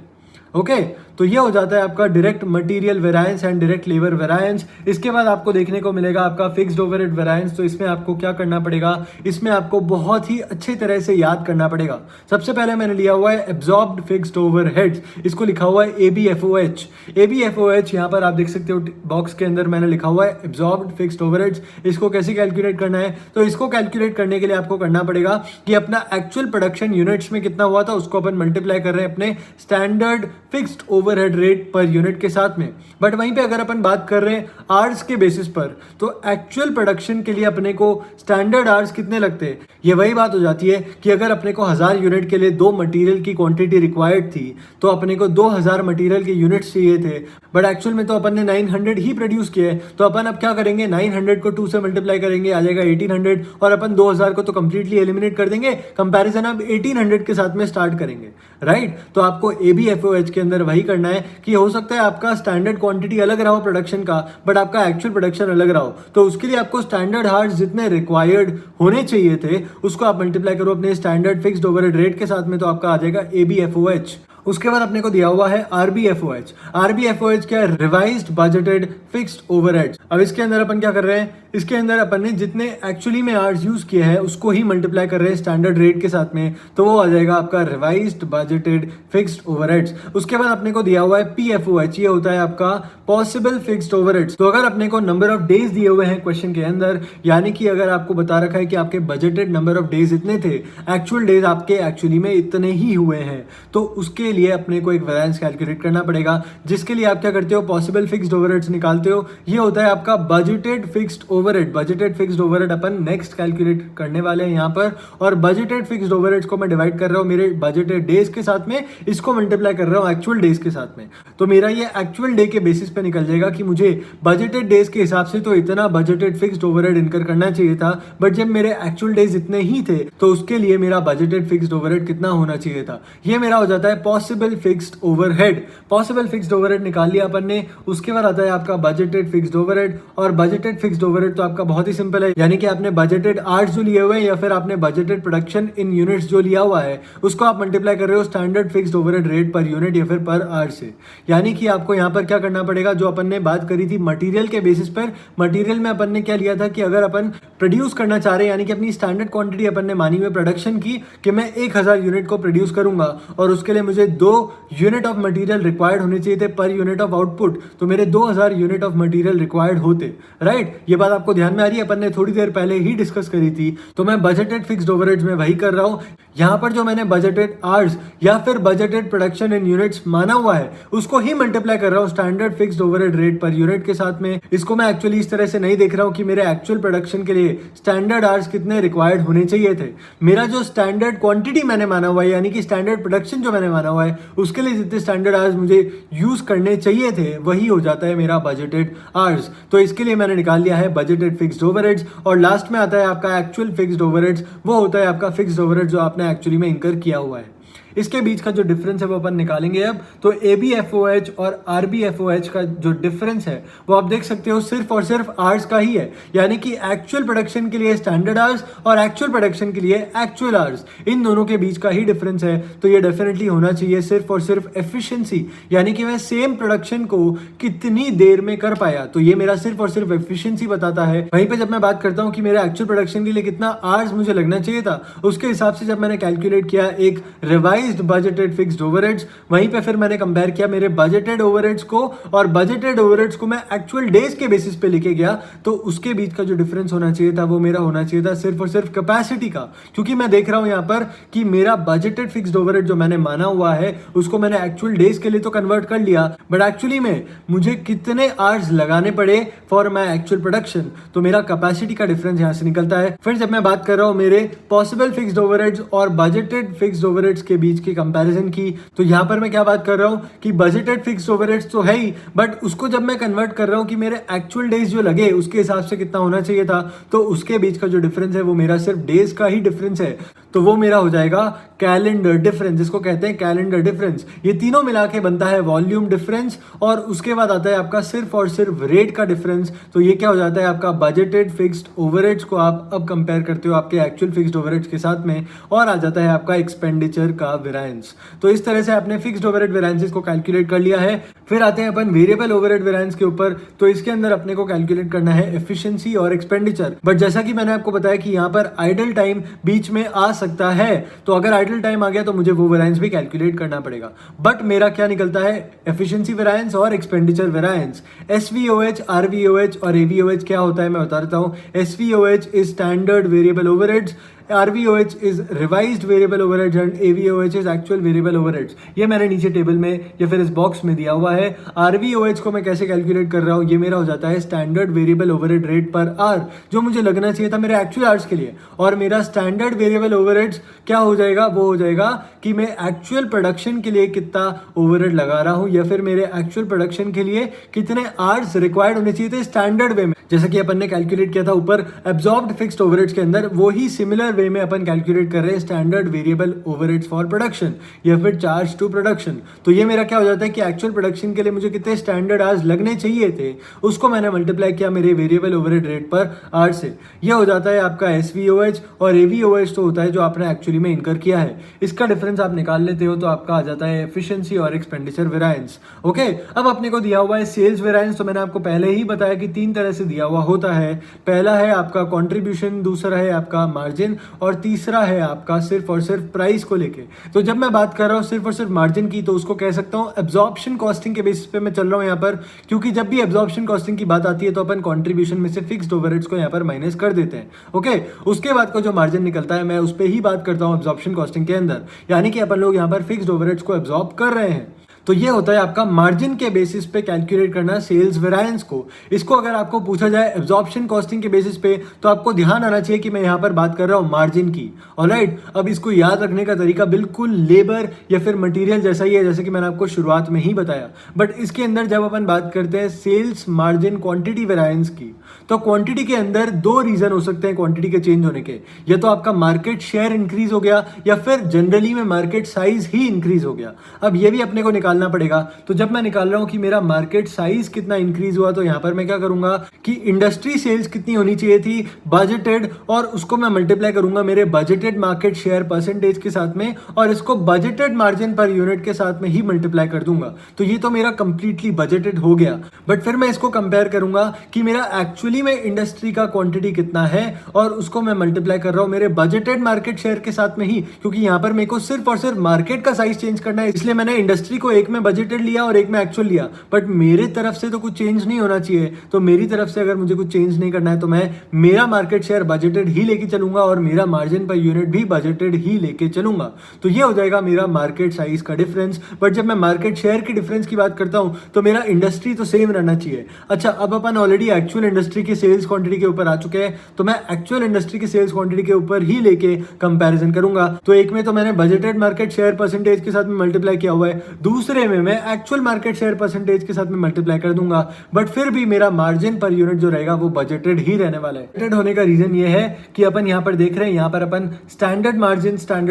ओके, तो ये हो जाता है आपका direct material variance and direct labour variance. इसके बाद आपको देखने को मिलेगा आपका फिक्स्ड ओवरहेड वेरिएंस। तो इसमें आपको क्या करना पड़ेगा, इसमें आपको बहुत ही अच्छी तरह से याद करना पड़ेगा। सबसे पहले मैंने लिया हुआ है एब्जॉर्ब्ड फिक्स्ड ओवरहेड्स, इसको लिखा हुआ है ABFOH। ABFOH यहाँ पर आप देख सकते हो बॉक्स के अंदर मैंने लिखा हुआ है एब्जॉर्ब्ड फिक्स्ड ओवरहेड्स। इसको कैसे कैलकुलेट करना है, तो इसको कैलकुलेट करने के लिए आपको करना पड़ेगा कि अपना एक्चुअल प्रोडक्शन यूनिट्स में कितना हुआ था उसको अपन मल्टीप्लाई कर रहे हैं अपने standard fixed overhead rate per unit के साथ में। बट वहीं पे अगर अपन बात कर रहे हैं आवर्स के बेसिस पर, तो एक्चुअल प्रोडक्शन के लिए अपने को स्टैंडर्ड आवर्स कितने लगते हैं, ये वही बात हो जाती है कि अगर अपने को 1000 यूनिट के लिए 2 मटेरियल की क्वांटिटी रिक्वायर्ड थी तो अपने को 2000 मटेरियल के यूनिट्स चाहिए थे, बट एक्चुअल में तो अपन ने 900 ही प्रोड्यूस किए हैं। तो अपन अब क्या करेंगे, 900 को 2 से मल्टीप्लाई करेंगे, आ जाएगा 1800, और अपन 2000 को तो कंप्लीटली एलिमिनेट कर देंगे, कंपैरिजन अब 1800 के साथ में स्टार्ट करेंगे, राइट। तो आपको ABFOH के अंदर वही करना है कि हो सकता है आपका स्टैंडर्ड क्वांटिटी अलग रहा हो प्रोडक्शन का, बट आपका एक्चुअल प्रोडक्शन अलग रहा हो, तो उसके लिए आपको स्टैंडर्ड हार्स जितने रिक्वायर्ड होने चाहिए थे उसको आप मल्टीप्लाई करो अपने स्टैंडर्ड फिक्स्ड ओवरहेड रेट के साथ में, तो आपका आ जाएगा ABFOH। उसके बाद अपने को दिया हुआ है RBFOH। RBFOH क्या है, रिवाइज्ड बजटेड फिक्स्ड ओवरहेड्स। अब इसके अंदर अपन क्या कर रहे हैं, इसके अंदर अपन ने जितने एक्चुअली में आवर्स यूज किए हैं उसको ही मल्टीप्लाई कर रहे हैं स्टैंडर्ड रेट के साथ में, तो वो आ जाएगा आपका रिवाइज्ड बजटेड फिक्स्ड ओवरहेड्स। उसके बाद अपने को दिया हुआ है PFOH, ये होता है आपका पॉसिबल फिक्स्ड ओवरहेड्स। तो अगर अपने को नंबर ऑफ डेज दिए हुए हैं क्वेश्चन के अंदर, यानी कि अगर आपको बता रखा है कि आपके बजटेड नंबर ऑफ डेज इतने थे, एक्चुअल डेज आपके एक्चुअली में इतने ही हुए हैं, तो उसके लिए अपने को एक वेरिएंस कैलकुलेट करना पड़ेगा, जिसके लिए आप क्या करते हो, पॉसिबल फिक्स्ड ओवरहेड्स निकालते हो। ये होता है आपका budgeted fixed overhead. Budgeted fixed overhead अपन नेक्स्ट कैलकुलेट करने वाले हैं यहाँ पर, और बजटेड फिक्स्ड ओवरहेड्स को मैं डिवाइड कर रहा हूँ मेरे बजटेड डेज के साथ में, इसको मल्टीप्लाई कर रहा हूँ एक्चुअल डेज के साथ में। तो मेरा ये एक्चुअल डे के बेसिस पे निकल जाएगा कि मुझे बजटेड डेज के हिसाब से तो इतना बजटेड फिक्स्ड ओवरहेड इनकर करना चाहिए था, बट जब मेरे एक्चुअल डेज इतने ही थे तो उसके लिए मेरा बजटेड फिक्स्ड ओवरहेड कितना होना चाहिए था, ये मेरा हो जाता है possible fixed overhead. Possible fixed overhead निकाल लिया अपन ने। उसके बाद आता है आपका बजटेड फिक्स्ड ओवरहेड, और बजटेड फिक्स्ड ओवरहेड तो आपका बहुत ही सिंपल है, यानी कि आपने बजटेड आवर्स जो लिए हुए हैं या फिर आपने बजटेड प्रोडक्शन इन यूनिट्स जो लिया हुआ है उसको आप मल्टीप्लाई कर रहे हो standard fixed overhead rate per unit या फिर पर आवर से। यानी कि आपको यहाँ पर क्या करना पड़ेगा, जो अपन ने बात करी थी मटेरियल के बेसिस पर, मटेरियल में अपन ने क्या लिया था कि अगर अपन प्रोड्यूस करना चाह रहे हैं, यानी कि अपनी स्टैंडर्ड क्वांटिटी अपन ने मानी हुई प्रोडक्शन की कि मैं 1000 यूनिट को प्रोड्यूस करूंगा और उसके लिए मुझे 2 यूनिट ऑफ मटेरियल रिक्वायर्ड होने चाहिए थे पर यूनिट ऑफ आउटपुट, तो मेरे 2000 यूनिट ऑफ मटेरियल रिक्वायर्ड होते, राइट। ये बात आपको ध्यान में आ रही है, अपन ने थोड़ी देर पहले ही डिस्कस करी थी। तो मैं बजटेड फिक्स्ड ओवरहेड्स में वही कर रहा हूं। यहां पर जो मैंने बजटेड आवर्स या फिर बजटेड प्रोडक्शन इन यूनिट्स माना हुआ है उसको ही मल्टीप्लाई कर रहा हूं standard fixed overhead rate per unit के साथ में। इसको मैं एक्चुअली इस तरह से नहीं देख रहा हूं कि मेरे एक्चुअल प्रोडक्शन के लिए स्टैंडर्ड आवर्स कितने रिक्वायर्ड होने चाहिए थे। मेरा जो स्टैंडर्ड क्वांटिटी मैंने माना हुआ है, यानी कि स्टैंडर्ड प्रोडक्शन जो मैंने माना हुआ है, उसके लिए जितने स्टैंडर्ड आवर्स मुझे यूज करने चाहिए थे वही हो जाता है मेरा बजटेड आवर्स। तो इसके लिए मैंने निकाल लिया है बजटेड फिक्स्ड ओवरहेड्स, और लास्ट में आता है आपका एक्चुअल फिक्स्ड ओवरहेड्स। वो होता है आपका फिक्स्ड ओवरहेड जो आपने एक्चुअली में इंकर किया हुआ है। इसके बीच का जो डिफरेंस है वो अपन निकालेंगे अब। तो ABFOH और RBFOH का जो डिफरेंस है वो आप देख सकते हो सिर्फ और सिर्फ आवर्स का ही है, यानी कि एक्चुअल प्रोडक्शन के लिए स्टैंडर्ड आवर्स और एक्चुअल प्रोडक्शन के लिए एक्चुअल आवर्स, इन दोनों के बीच का ही डिफरेंस है। तो ये डेफिनेटली होना चाहिए सिर्फ और सिर्फ एफिशिएंसी, यानी कि मैं सेम प्रोडक्शन को कितनी देर में कर पाया, तो ये मेरा सिर्फ और सिर्फ एफिशिएंसी बताता है। वहीं पे जब मैं बात करता हूँ कि मेरे एक्चुअल प्रोडक्शन के लिए कितना आवर्स मुझे लगना चाहिए था, उसके हिसाब से जब मैंने कैलकुलेट किया एक रिवाइज बजटेड फिक्स्ड ओवरहेड्स, वहीं पे फिर मैंने कंपेयर किया मेरे बजटेड ओवरहेड्स को, और बजटेड ओवरहेड्स को मैं एक्चुअल डेज के बेसिस पे लेके गया, तो उसके बीच का जो डिफरेंस होना चाहिए था वो मेरा होना चाहिए था सिर्फ और सिर्फ कैपेसिटी का। क्योंकि मैं देख रहा हूं यहां पर कि मेरा बजटेड फिक्स्ड ओवरहेड जो मैंने माना हुआ है उसको मैंने एक्चुअल डेज के लिए तो कन्वर्ट कर लिया, बट एक्चुअली में मुझे कितने आवर्स लगाने पड़े फॉर माई एक्चुअल प्रोडक्शन, तो मेरा कैपेसिटी का डिफरेंस यहां से निकलता है। फिर जब मैं बात कर रहा हूं मेरे पॉसिबल फिक्स्ड ओवरहेड्स और बजटेड फिक्स्ड ओवरहेड्स के बीच की कंपैरिजन की, तो यहां पर मैं क्या बात कर रहा हूं कि बजटेड फिक्स्ड ओवरहेड्स तो है ही, बट उसको जब मैं कन्वर्ट कर रहा हूं कि मेरे एक्चुअल डेज जो लगे उसके हिसाब से कितना होना चाहिए था, तो उसके बीच का जो डिफरेंस है वो मेरा सिर्फ डेज का ही डिफरेंस है, तो वो मेरा हो जाएगा कैलेंडर डिफरेंस, जिसको कहते हैं कैलेंडर डिफरेंस। ये तीनों मिला के बनता है वॉल्यूम डिफरेंस, और उसके बाद आता है आपका सिर्फ और सिर्फ रेट का डिफरेंस। तो ये क्या हो जाता है आपका बजटेड फिक्स्ड ओवरहेड्स को आप अब कंपेयर करते हो आपके एक्चुअल फिक्स्ड ओवरहेड्स के साथ में, और आ जाता है आपका एक्सपेंडिचर का वेरिएंस। तो इस तरह से आपने फिक्स्ड ओवरहेड वेरिएंसेस को कैलकुलेट कर लिया है। फिर आते हैं अपन वेरिएबल ओवरहेड वेरिएंस के ऊपर। तो इसके अंदर अपने को कैलकुलेट करना है एफिशिएंसी और एक्सपेंडिचर। बट जैसा कि मैंने आपको बताया कि यहाँ पर आइडल टाइम बीच में आ सकता है, तो अगर आइडल टाइम आ गया तो मुझे वो वेरिएंस भी कैलकुलेट करना पड़ेगा। बट मेरा क्या निकलता है, एफिशिएंसी वेरिएंस और एक्सपेंडिचर वेरिएंस। एसवीओएच, आरवीओएच और एवीओएच क्या होता है मैं बता देता हूँ। SVOH is standard variable overheads, RVOH is revised variable overheads and AVOH is actual variable overheads। ये मैंने नीचे टेबल में या फिर इस बॉक्स में दिया हुआ है। RVOH को मैं कैसे कैलकुलेट कर रहा हूँ, ये मेरा हो जाता है standard variable overhead rate per hour, जो मुझे लगना चाहिए था मेरे एक्चुअल आवर्स के लिए। और मेरा स्टैंडर्ड वेरिएबल ओवरहेड्स क्या हो जाएगा, वो हो जाएगा कि मैं एक्चुअल प्रोडक्शन के लिए कितना ओवरहेड लगा रहा हूँ, या फिर मेरे एक्चुअल प्रोडक्शन के लिए कितने आवर्स रिक्वायर्ड होने चाहिए थे स्टैंडर्ड वे में। जैसा कि अपन ने कैलकुलेट किया था ऊपर एब्जॉर्ब्ड फिक्स्ड ओवरहेड्स के अंदर, वो ही सिमिलर वे में अपन कैलकुलेट कर रहे हैं standard variable overheads for production या फिर चार्ज टू प्रोडक्शन। तो ये मेरा क्या हो जाता है कि एक्चुअल प्रोडक्शन के लिए मुझे कितने स्टैंडर्ड आवर्स लगने चाहिए थे, उसको मैंने मल्टीप्लाई किया मेरे variable overhead rate per hour से। ये हो जाता है आपका एसवीओएच। और एवीओएच तो होता है जो आपने एक्चुअली में इनकर किया है। इसका डिफरेंस आप निकाल लेते हो तो आपका आ जाता है एफिशिएंसी और एक्सपेंडिचर वेरिएंस। ओके, अब अपने को दिया हुआ है सेल्स वेरिएंस। तो मैंने आपको पहले ही बताया कि 3 तरह से दिया हुआ होता है। पहला है आपका कंट्रीब्यूशन, दूसरा है आपका मार्जिन, और तीसरा है आपका सिर्फ और सिर्फ प्राइस को लेके। तो जब मैं बात कर रहा हूँ सिर्फ और सिर्फ मार्जिन की, तो उसको कह सकता हूँ एब्जॉर्प्शन कॉस्टिंग के बेसिस पे मैं चल रहा हूँ यहाँ पर, क्योंकि जब भी एब्जॉर्प्शन कॉस्टिंग की बात आती है तो अपन कंट्रीब्यूशन में से फिक्स्ड ओवरहेड्स को यहाँ पर माइनस कर देते हैं। ओके, उसके बाद को जो मार्जिन निकलता है मैं उस पर ही बात करता हूँ एब्जॉर्प्शन कॉस्टिंग के अंदर, यानी कि अपन लोग यहाँ पर फिक्स्ड ओवरहेड्स को एब्जॉर्ब कर रहे हैं। तो ये होता है आपका मार्जिन के बेसिस पे कैलकुलेट करना सेल्स वेरिएंस को। इसको अगर आपको पूछा जाए एब्जॉर्प्शन कॉस्टिंग के बेसिस पे, तो आपको ध्यान आना चाहिए कि मैं यहाँ पर बात कर रहा हूँ मार्जिन की। ऑलराइट, अब इसको याद रखने का तरीका बिल्कुल लेबर या फिर मटेरियल जैसा ही है, जैसे कि मैंने आपको शुरुआत में ही बताया। बट इसके अंदर जब अपन बात करते हैं सेल्स मार्जिन क्वांटिटी वेरिएंस की, तो क्वांटिटी के अंदर 2 रीजन हो सकते हैं क्वांटिटी के चेंज होने के। या तो आपका मार्केट शेयर इंक्रीज हो गया, या फिर जनरली में मार्केट साइज ही इंक्रीज हो गया। अब ये भी अपने को निकालना पड़ेगा। तो जब मैं निकाल रहा हूं कि मेरा मार्केट साइज कितना इंक्रीज हुआ, तो यहां पर मैं क्या करूंगा कि इंडस्ट्री सेल्स कितनी होनी चाहिए थी बजटेड, और उसको मैं मल्टीप्लाई करूंगा मेरे बजटेड मार्केट शेयर परसेंटेज के साथ में, और इसको बजटेड मार्जिन पर यूनिट के साथ में ही मल्टीप्लाई कर दूंगा। तो ये तो मेरा कंप्लीटली बजटेड हो गया। बट फिर मैं इसको कंपेयर करूंगा कि मेरा एक्चुअली में इंडस्ट्री का क्वांटिटी कितना है, और उसको मैं मल्टीप्लाई कर रहा हूं मेरे बजटेड मार्केट शेयर के साथ में ही, क्योंकि यहां पर मेरे को सिर्फ और सिर्फ मार्केट का साइज चेंज करना है। इसलिए मैंने इंडस्ट्री को एक में बजटेड लिया और एक में एक्चुअल लिया। बट मेरे तरफ से तो कुछ चेंज नहीं होना चाहिए। तो मेरी तरफ से अगर मुझे कुछ चेंज नहीं करना है, तो मैं मेरा मार्केट शेयर बजटेड ही लेके चलूंगा और मेरा मार्जिन पर यूनिट भी बजटेड ही लेके चलूंगा। तो ये हो जाएगा मेरा मार्केट साइज का डिफरेंस। बट जब मैं मार्केट शेयर की डिफरेंस की बात करता हूं, तो मेरा इंडस्ट्री तो सेम रहना चाहिए। अच्छा, अब अपन ऑलरेडी एक्चुअल इंडस्ट्री की सेल्स क्वांटिटी के ऊपर आ चुके हैं, तो मैं एक्चुअल इंडस्ट्री की सेल्स क्वांटिटी के ऊपर ही लेके कंपैरिजन करूंगा। तो एक में तो मैंने बजटेड मार्केट शेयर परसेंटेज के साथ में मल्टीप्लाई किया हुआ है, दूसरे में मैं एक्चुअल मार्केट शेयर परसेंटेज के साथ में मल्टीप्लाई कर दूंगा। बट फिर भी मेरा मार्जिन पर यूनिट जो रहेगा वो बजटेड ही रहने वाला है। बजटेड होने का रीजन ये है कि अपन यहाँ पर देख रहे हैं, यहाँ पर अपन स्टैंडर्ड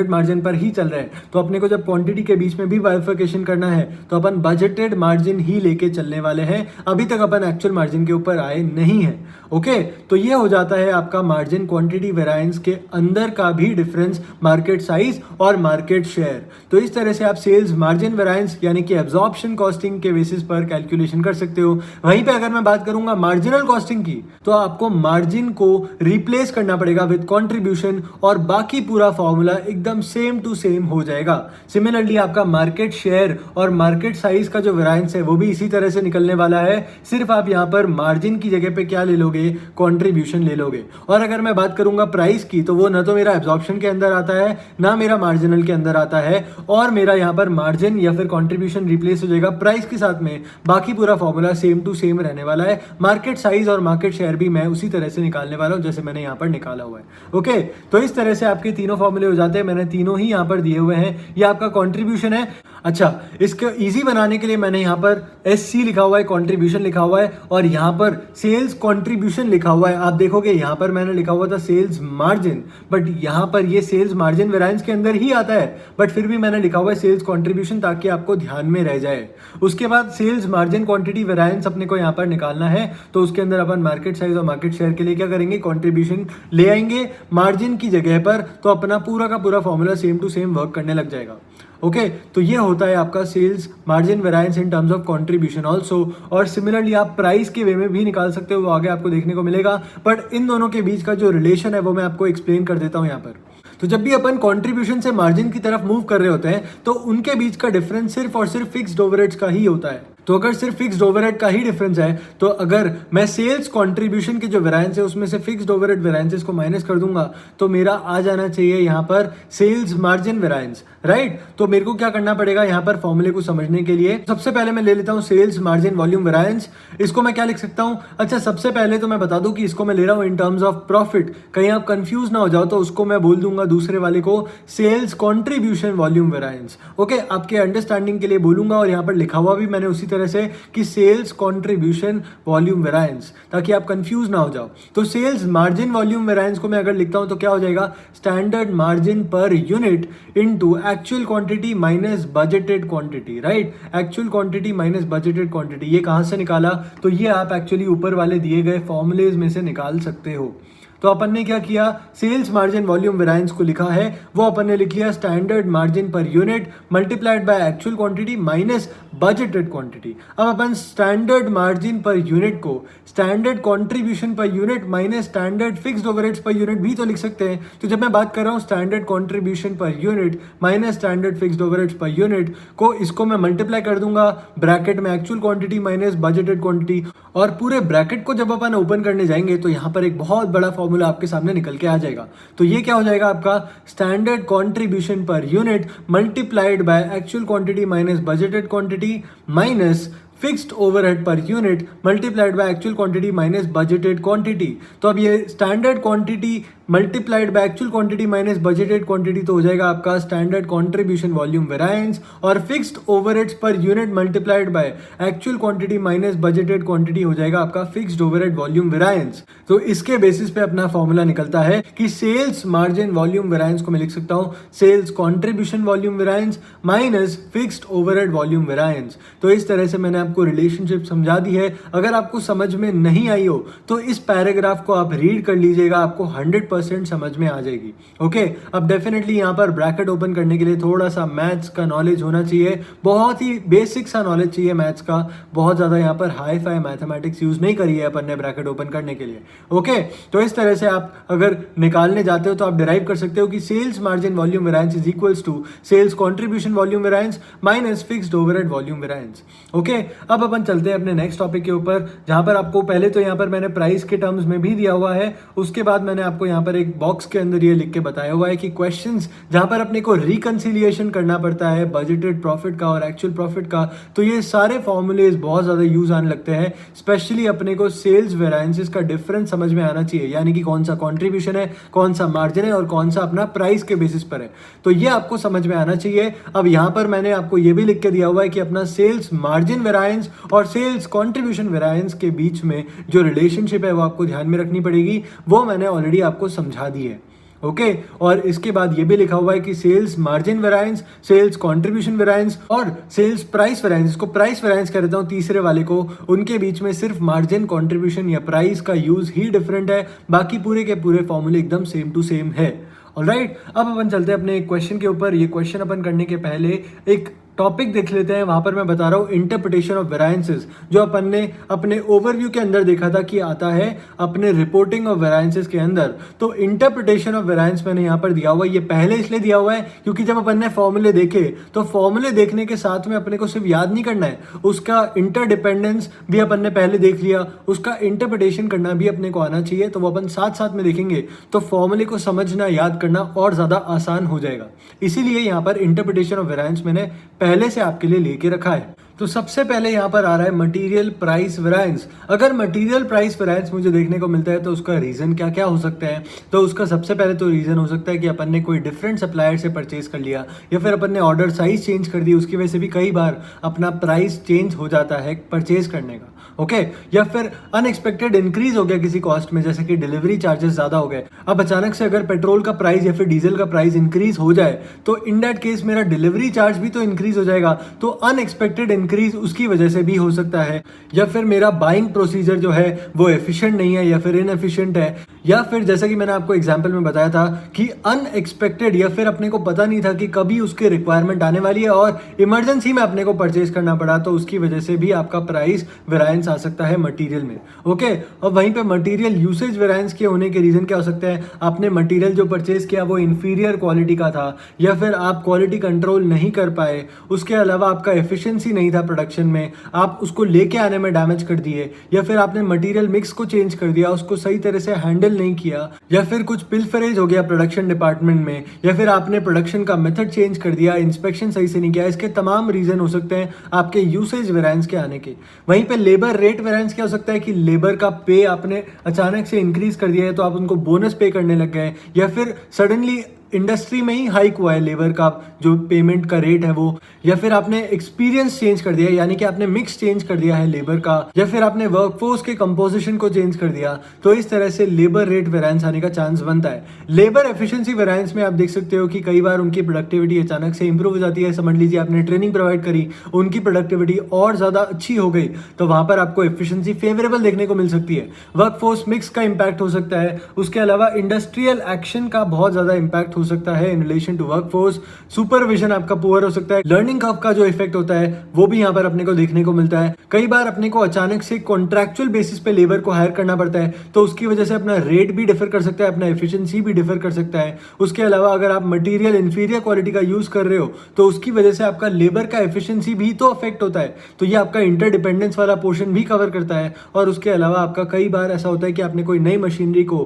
मार्जिन पर ही चल रहे हैं। तो अपने को जब क्वांटिटी के बीच में भी बाइफर्केशन करना है, तो अपन बजटेड मार्जिन ही लेके चलने वाले हैं। अभी तक अपन एक्चुअल मार्जिन के ऊपर आए नहीं है। ओके, तो ये हो जाता है आपका मार्जिन क्वांटिटी वेरिएंस के अंदर का भी डिफरेंस मार्केट साइज और मार्केट शेयर। तो इस तरह से आप सेल्स मार्जिन वेरिएंस यानी कि एब्जॉर्प्शन कॉस्टिंग के बेसिस पर कैलकुलेशन कर सकते हो। वहीं पे अगर मैं बात करूंगा मार्जिनल कॉस्टिंग की, तो आपको मार्जिन को रिप्लेस करना पड़ेगा विद कंट्रीब्यूशन, और बाकी पूरा फॉर्मूला एकदम सेम टू सेम हो जाएगा। सिमिलरली आपका मार्केट शेयर और मार्केट साइज का जो वेरिएंस है वो भी इसी तरह से निकलने वाला है। सिर्फ आप यहां पर मार्जिन की जगह पे क्या ले लोगे, कंट्रीब्यूशन ले लोगे। और अगर मैं बात करूंगा प्राइस की, तो वो ना तो मेरा एब्जॉर्प्शन के अंदर आता है, ना मेरा मार्जिनल के अंदर आता है, और मेरा यहां पर मार्जिन या फिर कंट्रीब्यूशन रिप्लेस हो जाएगा प्राइस के साथ में। बाकी पूरा फॉर्मूला सेम टू सेम रहने वाला है। मार्केट साइज और मार्केट शेयर भी मैं उसी तरह से निकालने वाला हूं जैसे मैंने यहां पर निकाला हुआ है। ओके, तो इस तरह से आपके तीनों फॉर्मूले हो जाते हैं। मैंने तीनों ही यहां पर दिए हुए हैं। ये आपका कंट्रीब्यूशन है। अच्छा, इसको इजी बनाने के लिए मैंने यहाँ पर SC लिखा हुआ है, कंट्रीब्यूशन लिखा हुआ है, और यहाँ पर सेल्स कंट्रीब्यूशन लिखा हुआ है। आप देखोगे यहाँ पर मैंने लिखा हुआ था सेल्स मार्जिन, बट यहाँ पर ये सेल्स मार्जिन वेरिएंस के अंदर ही आता है, बट फिर भी मैंने लिखा हुआ है सेल्स कंट्रीब्यूशन ताकि आपको ध्यान में रह जाए। उसके बाद सेल्स मार्जिन क्वांटिटी वेरिएंस अपने को यहाँ पर निकालना है, तो उसके अंदर अपन मार्केट साइज और मार्केट शेयर के लिए क्या करेंगे, कंट्रीब्यूशन ले आएंगे मार्जिन की जगह पर, तो अपना पूरा का पूरा formula same to same work करने लग जाएगा। ओके तो ये होता है आपका sales margin variance in terms of contribution also. और सिमिलरली आप प्राइस के वे में भी निकाल सकते हो, वो आगे आपको देखने को मिलेगा, बट इन दोनों के बीच का जो रिलेशन है वो मैं आपको एक्सप्लेन कर देता हूँ यहाँ पर। तो जब भी अपन कंट्रीब्यूशन से मार्जिन की तरफ मूव कर रहे होते हैं तो उनके बीच का डिफरेंस सिर्फ और सिर्फ फिक्स्ड ओवरहेड्स का ही होता है। तो अगर सिर्फ फिक्स्ड ओवरहेड का ही डिफरेंस है, तो अगर मैं सेल्स कंट्रीब्यूशन की जो वेरिएंस है उसमें से फिक्स्ड ओवरहेड वेरिएंसेस को माइनस कर दूंगा तो मेरा आ जाना चाहिए यहाँ पर सेल्स मार्जिन वेरिएंस, राइट। तो मेरे को क्या करना पड़ेगा यहाँ पर फॉर्मूले को समझने के लिए, सबसे पहले मैं ले लेता हूँ सेल्स मार्जिन वॉल्यूम वेरिएंस। इसको मैं क्या लिख सकता हूँ, अच्छा सबसे पहले तो मैं बता दूं कि इसको मैं ले रहा हूँ इन टर्म्स ऑफ प्रॉफिट, कहीं आप कंफ्यूज ना हो जाओ, तो उसको मैं बोल दूंगा दूसरे वाले को sales contribution volume variance. Okay, आपके अंडरस्टैंडिंग के लिए बोलूंगा, और यहाँ पर लिखा हुआ भी मैंने उसी तरह से कि सेल्स कंट्रीब्यूशन वॉल्यूम वेरिएंस, ताकि आप कंफ्यूज ना हो जाओ। तो सेल्स मार्जिन वॉल्यूम वेरिएंस को मैं अगर लिखता हूं तो क्या हो जाएगा, standard margin per unit into actual quantity minus budgeted quantity, right. Actual quantity minus budgeted quantity, ये कहां से निकाला, तो ये आप एक्चुअली ऊपर वाले दिए गए फॉर्मूलेज में से निकाल सकते हो। तो अपन ने क्या किया, सेल्स मार्जिन वॉल्यूम वेरिएंस को लिखा है, वो अपन ने लिख लिया standard margin per unit multiplied by actual quantity minus budgeted quantity. अब अपन स्टैंडर्ड मार्जिन पर यूनिट को standard contribution per unit minus standard fixed overheads per unit भी तो लिख सकते हैं। तो जब मैं बात कर रहा हूं standard contribution per unit minus standard fixed overheads per unit को, इसको मैं मल्टीप्लाई कर दूंगा ब्रैकेट में actual quantity minus budgeted quantity, और पूरे ब्रैकेट को जब अपन ओपन करने जाएंगे तो यहां पर एक बहुत बड़ा फॉर्मूला आपके सामने निकल के आ जाएगा। तो ये क्या हो जाएगा आपका, standard contribution per unit multiplied by actual quantity minus budgeted quantity minus fixed overhead per unit multiplied by actual quantity minus budgeted quantity. तो अब ये standard quantity multiplied by actual quantity minus budgeted quantity तो हो जाएगा आपका standard contribution volume variance, और fixed overheads per unit multiplied by actual quantity minus budgeted quantity हो जाएगा आपका फिक्स्ड ओवरहेड वॉल्यूम वेरिएंस। तो इसके बेसिस पे अपना फॉर्मूला निकलता है कि सेल्स मार्जिन वॉल्यूम वेरिएंस को मैं लिख सकता हूं sales contribution volume variance minus fixed overhead volume variance. तो इस तरह से मैंने आपको रिलेशनशिप समझा दी है। अगर आपको समझ में नहीं आई हो तो इस पैराग्राफ को आप रीड कर लीजिएगा, आपको 100% समझ में आ जाएगी। ओके, अब डेफिनेटली यहाँ पर ब्रैकेट ओपन करने के लिए थोड़ा सा मैथ्स का नॉलेज होना चाहिए, बहुत ही बेसिक सा नॉलेज चाहिए मैथ्स का, बहुत ज्यादा यहाँ पर हाई फाई मैथमेटिक्स यूज नहीं करी है अपन ने ब्रैकेट ओपन करने के लिए। ओके, तो इस तरह से आप अगर निकालने जाते हो तो आप डिराइव कर सकते हो कि sales margin volume variance is equals to sales contribution volume variance minus fixed overhead volume variance. Okay, अब अपन चलते हैं अपने नेक्स्ट टॉपिक के ऊपर, जहां पर आपको पहले तो यहाँ पर मैंने प्राइस के टर्म्स में भी दिया हुआ है, उसके बाद मैंने आपको यहाँ पर एक बॉक्स के अंदर ये लिख के बताया हुआ है कि क्वेश्चंस जहां पर अपने को रिकंसिलिएशन करना पड़ता है बजटेड प्रॉफिट का और एक्चुअल प्रॉफिट का, तो ये सारे फॉर्मूलेज बहुत ज्यादा यूज आने लगते हैं। स्पेशली अपने को सेल्स वेरिएंसेस का डिफरेंस समझ में आना चाहिए, यानी कि कौन सा कॉन्ट्रीब्यूशन है, कौन सा मार्जिन है और कौन सा अपना प्राइस के बेसिस पर है, तो ये आपको समझ में आना चाहिए। अब यहाँ पर मैंने आपको ये भी लिख के दिया हुआ है कि अपना सेल्स मार्जिन वेरिएंस और सेल्स कंट्रीब्यूशन वेरिएंस के बीच में जो रिलेशनशिप है वो आपको ध्यान में रखनी पड़ेगी, वो मैंने ऑलरेडी आपको समझा दी है। ओके, और इसके बाद ये भी लिखा हुआ है कि sales margin variance, sales contribution variance और सेल्स प्राइस वेरिएंस, इसको प्राइस वेरिएंस कह देता हूं तीसरे वाले को, उनके बीच में सिर्फ मार्जिन, कंट्रीब्यूशन या प्राइस का यूज ही डिफरेंट है, बाकी पूरे के पूरे फॉर्मूले एकदम सेम टू सेम है। ऑलराइट, अब अपन चलते हैं अपने क्वेश्चन के ऊपर। ये क्वेश्चन अपन करने के पहले एक टॉपिक देख लेते हैं। वहां पर मैं बता रहा हूं इंटरप्रिटेशन ऑफ वेरिएंसेस, जो अपन ने अपने ओवरव्यू के अंदर देखा था कि आता है अपने रिपोर्टिंग ऑफ वेरिएंसेस के अंदर। तो इंटरप्रिटेशन ऑफ वेरिएंस मैंने यहां पर दिया हुआ है, ये पहले इसलिए दिया हुआ है क्योंकि जब अपन ने फॉर्मूले देखे तो फॉर्मूले देखने के साथ में अपने को सिर्फ याद नहीं करना है, उसका इंटरडिपेंडेंस भी अपन ने पहले देख लिया, उसका इंटरप्रिटेशन करना भी अपने को आना चाहिए। तो वो अपन साथ साथ में देखेंगे तो फॉर्मूले को समझना, याद करना और ज्यादा आसान हो जाएगा। इसीलिए यहां पर इंटरप्रिटेशन ऑफ वेरिएंस मैंने पहले से आपके लिए लेके रखा है। तो सबसे पहले यहाँ पर आ रहा है मटेरियल प्राइस वेरायंस। अगर मटेरियल प्राइस वेरायंस मुझे देखने को मिलता है तो उसका रीज़न क्या क्या हो सकता है? तो उसका सबसे पहले तो रीज़न हो सकता है कि अपन ने कोई डिफरेंट सप्लायर से परचेज कर लिया, या फिर अपन ने ऑर्डर साइज चेंज कर दी, उसकी वजह से भी कई बार अपना प्राइस चेंज हो जाता है परचेज करने का। ओके, या फिर अनएक्सपेक्टेड इंक्रीज हो गया किसी कॉस्ट में, जैसे कि डिलीवरी चार्जेस ज़्यादा हो गए। अब अचानक से अगर पेट्रोल का प्राइस या फिर डीजल का प्राइस इंक्रीज हो जाए तो इन दैट केस मेरा डिलीवरी चार्ज भी तो इंक्रीज हो जाएगा। तो अनएक्सपेक्टेड इंक्रीज उसकी वजह से भी हो सकता है। या फिर मेरा बाइंग प्रोसीजर जो है वो एफिशिएंट नहीं है या फिर इनएफिशिएंट है। या फिर जैसा कि मैंने आपको एग्जांपल में बताया था कि अनएक्सपेक्टेड, या फिर अपने को पता नहीं था कि कभी उसकी रिक्वायरमेंट आने वाली है और इमरजेंसी में अपने को परचेज करना पड़ा, तो उसकी वजह से भी आपका प्राइस वेरायंस आ सकता है मटेरियल में। ओके, और वहीं पे मटेरियल यूसेज वेरायंस के होने के रीजन क्या हो सकते हैं? आपने मटेरियल जो परचेज किया वो इंफीरियर क्वालिटी का था, या फिर आप क्वालिटी कंट्रोल नहीं कर पाए, उसके अलावा आपका एफिशिएंसी नहीं था प्रोडक्शन में, आप उसको लेके आने में डैमेज कर दिए, या फिर आपने मटेरियल मिक्स को चेंज कर दिया, उसको सही तरह से हैंडल नहीं किया, या फिर कुछ पिलफरेज हो गया प्रोडक्शन डिपार्टमेंट में, या फिर आपने प्रोडक्शन का मेथड चेंज कर दिया, इंस्पेक्शन सही से नहीं किया। इसके तमाम रीजन हो सकते हैं आपके यूसेज वेरायंस के आने के। वहीं पे लेबर रेट वेरायंस क्या हो सकता है कि लेबर का पे आपने अचानक से इंक्रीज कर दिया है तो आप उनको बोनस पे करने लग गए, या फिर सडनली इंडस्ट्री में ही हाइक हुआ है लेबर का जो पेमेंट का रेट है वो, या फिर आपने एक्सपीरियंस चेंज कर दिया, यानी कि आपने मिक्स चेंज कर दिया है लेबर का, या फिर आपने वर्कफोर्स के कंपोजिशन को चेंज कर दिया। तो इस तरह से लेबर रेट वेरायंस आने का चांस बनता है। लेबर एफिशिएंसी वेरायंस में आप देख सकते हो कि कई बार उनकी प्रोडक्टिविटी अचानक से इंप्रूव हो जाती है। समझ लीजिए आपने ट्रेनिंग प्रोवाइड करी, उनकी प्रोडक्टिविटी और ज़्यादा अच्छी हो गई, तो वहां पर आपको एफिशिएंसी फेवरेबल देखने को मिल सकती है। वर्कफोर्स मिक्स का इंपैक्ट हो सकता है। उसके अलावा इंडस्ट्रियल एक्शन का बहुत ज़्यादा इंपैक्ट हो सकता है in relation to workforce. Supervision आपका पुअर हो सकता है। लर्निंग कर्व का जो इफेक्ट होता है वो भी यहाँ पर अपने को देखने को मिलता है। कई बार अपने को अचानक से कॉन्ट्रैक्चुअल बेसिस पे लेबर को हायर करना पड़ता है, तो उसकी वजह से अपना रेट भी डिफर कर सकता है, अपना एफिशिएंसी भी डिफर कर सकता है। उसके अलावा अगर आप मटेरियल इंफीरियर क्वालिटी का यूज कर रहे हो तो उसकी वजह से आपका लेबर का एफिशिएंसी भी तो अफेक्ट होता है। तो ये आपका इंटरडिपेंडेंस वाला पोर्शन भी कवर करता है। और उसके अलावा आपका कई बार ऐसा होता है कि आपने कोई नई मशीनरी को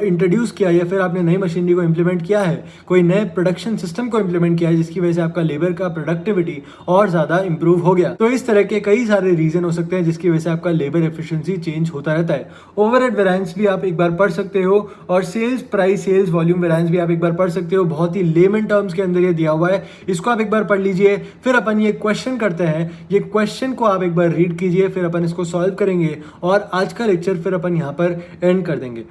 इंट्रोड्यूस किया, या फिर आपने नई मशीनरी को इंप्लीमेंट किया है, कोई नए प्रोडक्शन सिस्टम को इंप्लीमेंट किया है, जिसकी वजह से आपका लेबर का प्रोडक्टिविटी और ज़्यादा इंप्रूव हो गया। तो इस तरह के कई सारे रीजन हो सकते हैं जिसकी वजह से आपका लेबर एफिशिएंसी चेंज होता रहता है। ओवरहेड वेरिएंस भी आप एक बार पढ़ सकते हो, और sales price sales volume variance भी आप एक बार पढ़ सकते हो। बहुत ही लेमन टर्म्स के अंदर ये दिया हुआ है, इसको आप एक बार पढ़ लीजिए। फिर अपन ये क्वेश्चन करते हैं, ये क्वेश्चन को आप एक बार रीड कीजिए, फिर अपन इसको सॉल्व करेंगे और आज का लेक्चर फिर अपन यहाँ पर एंड कर देंगे।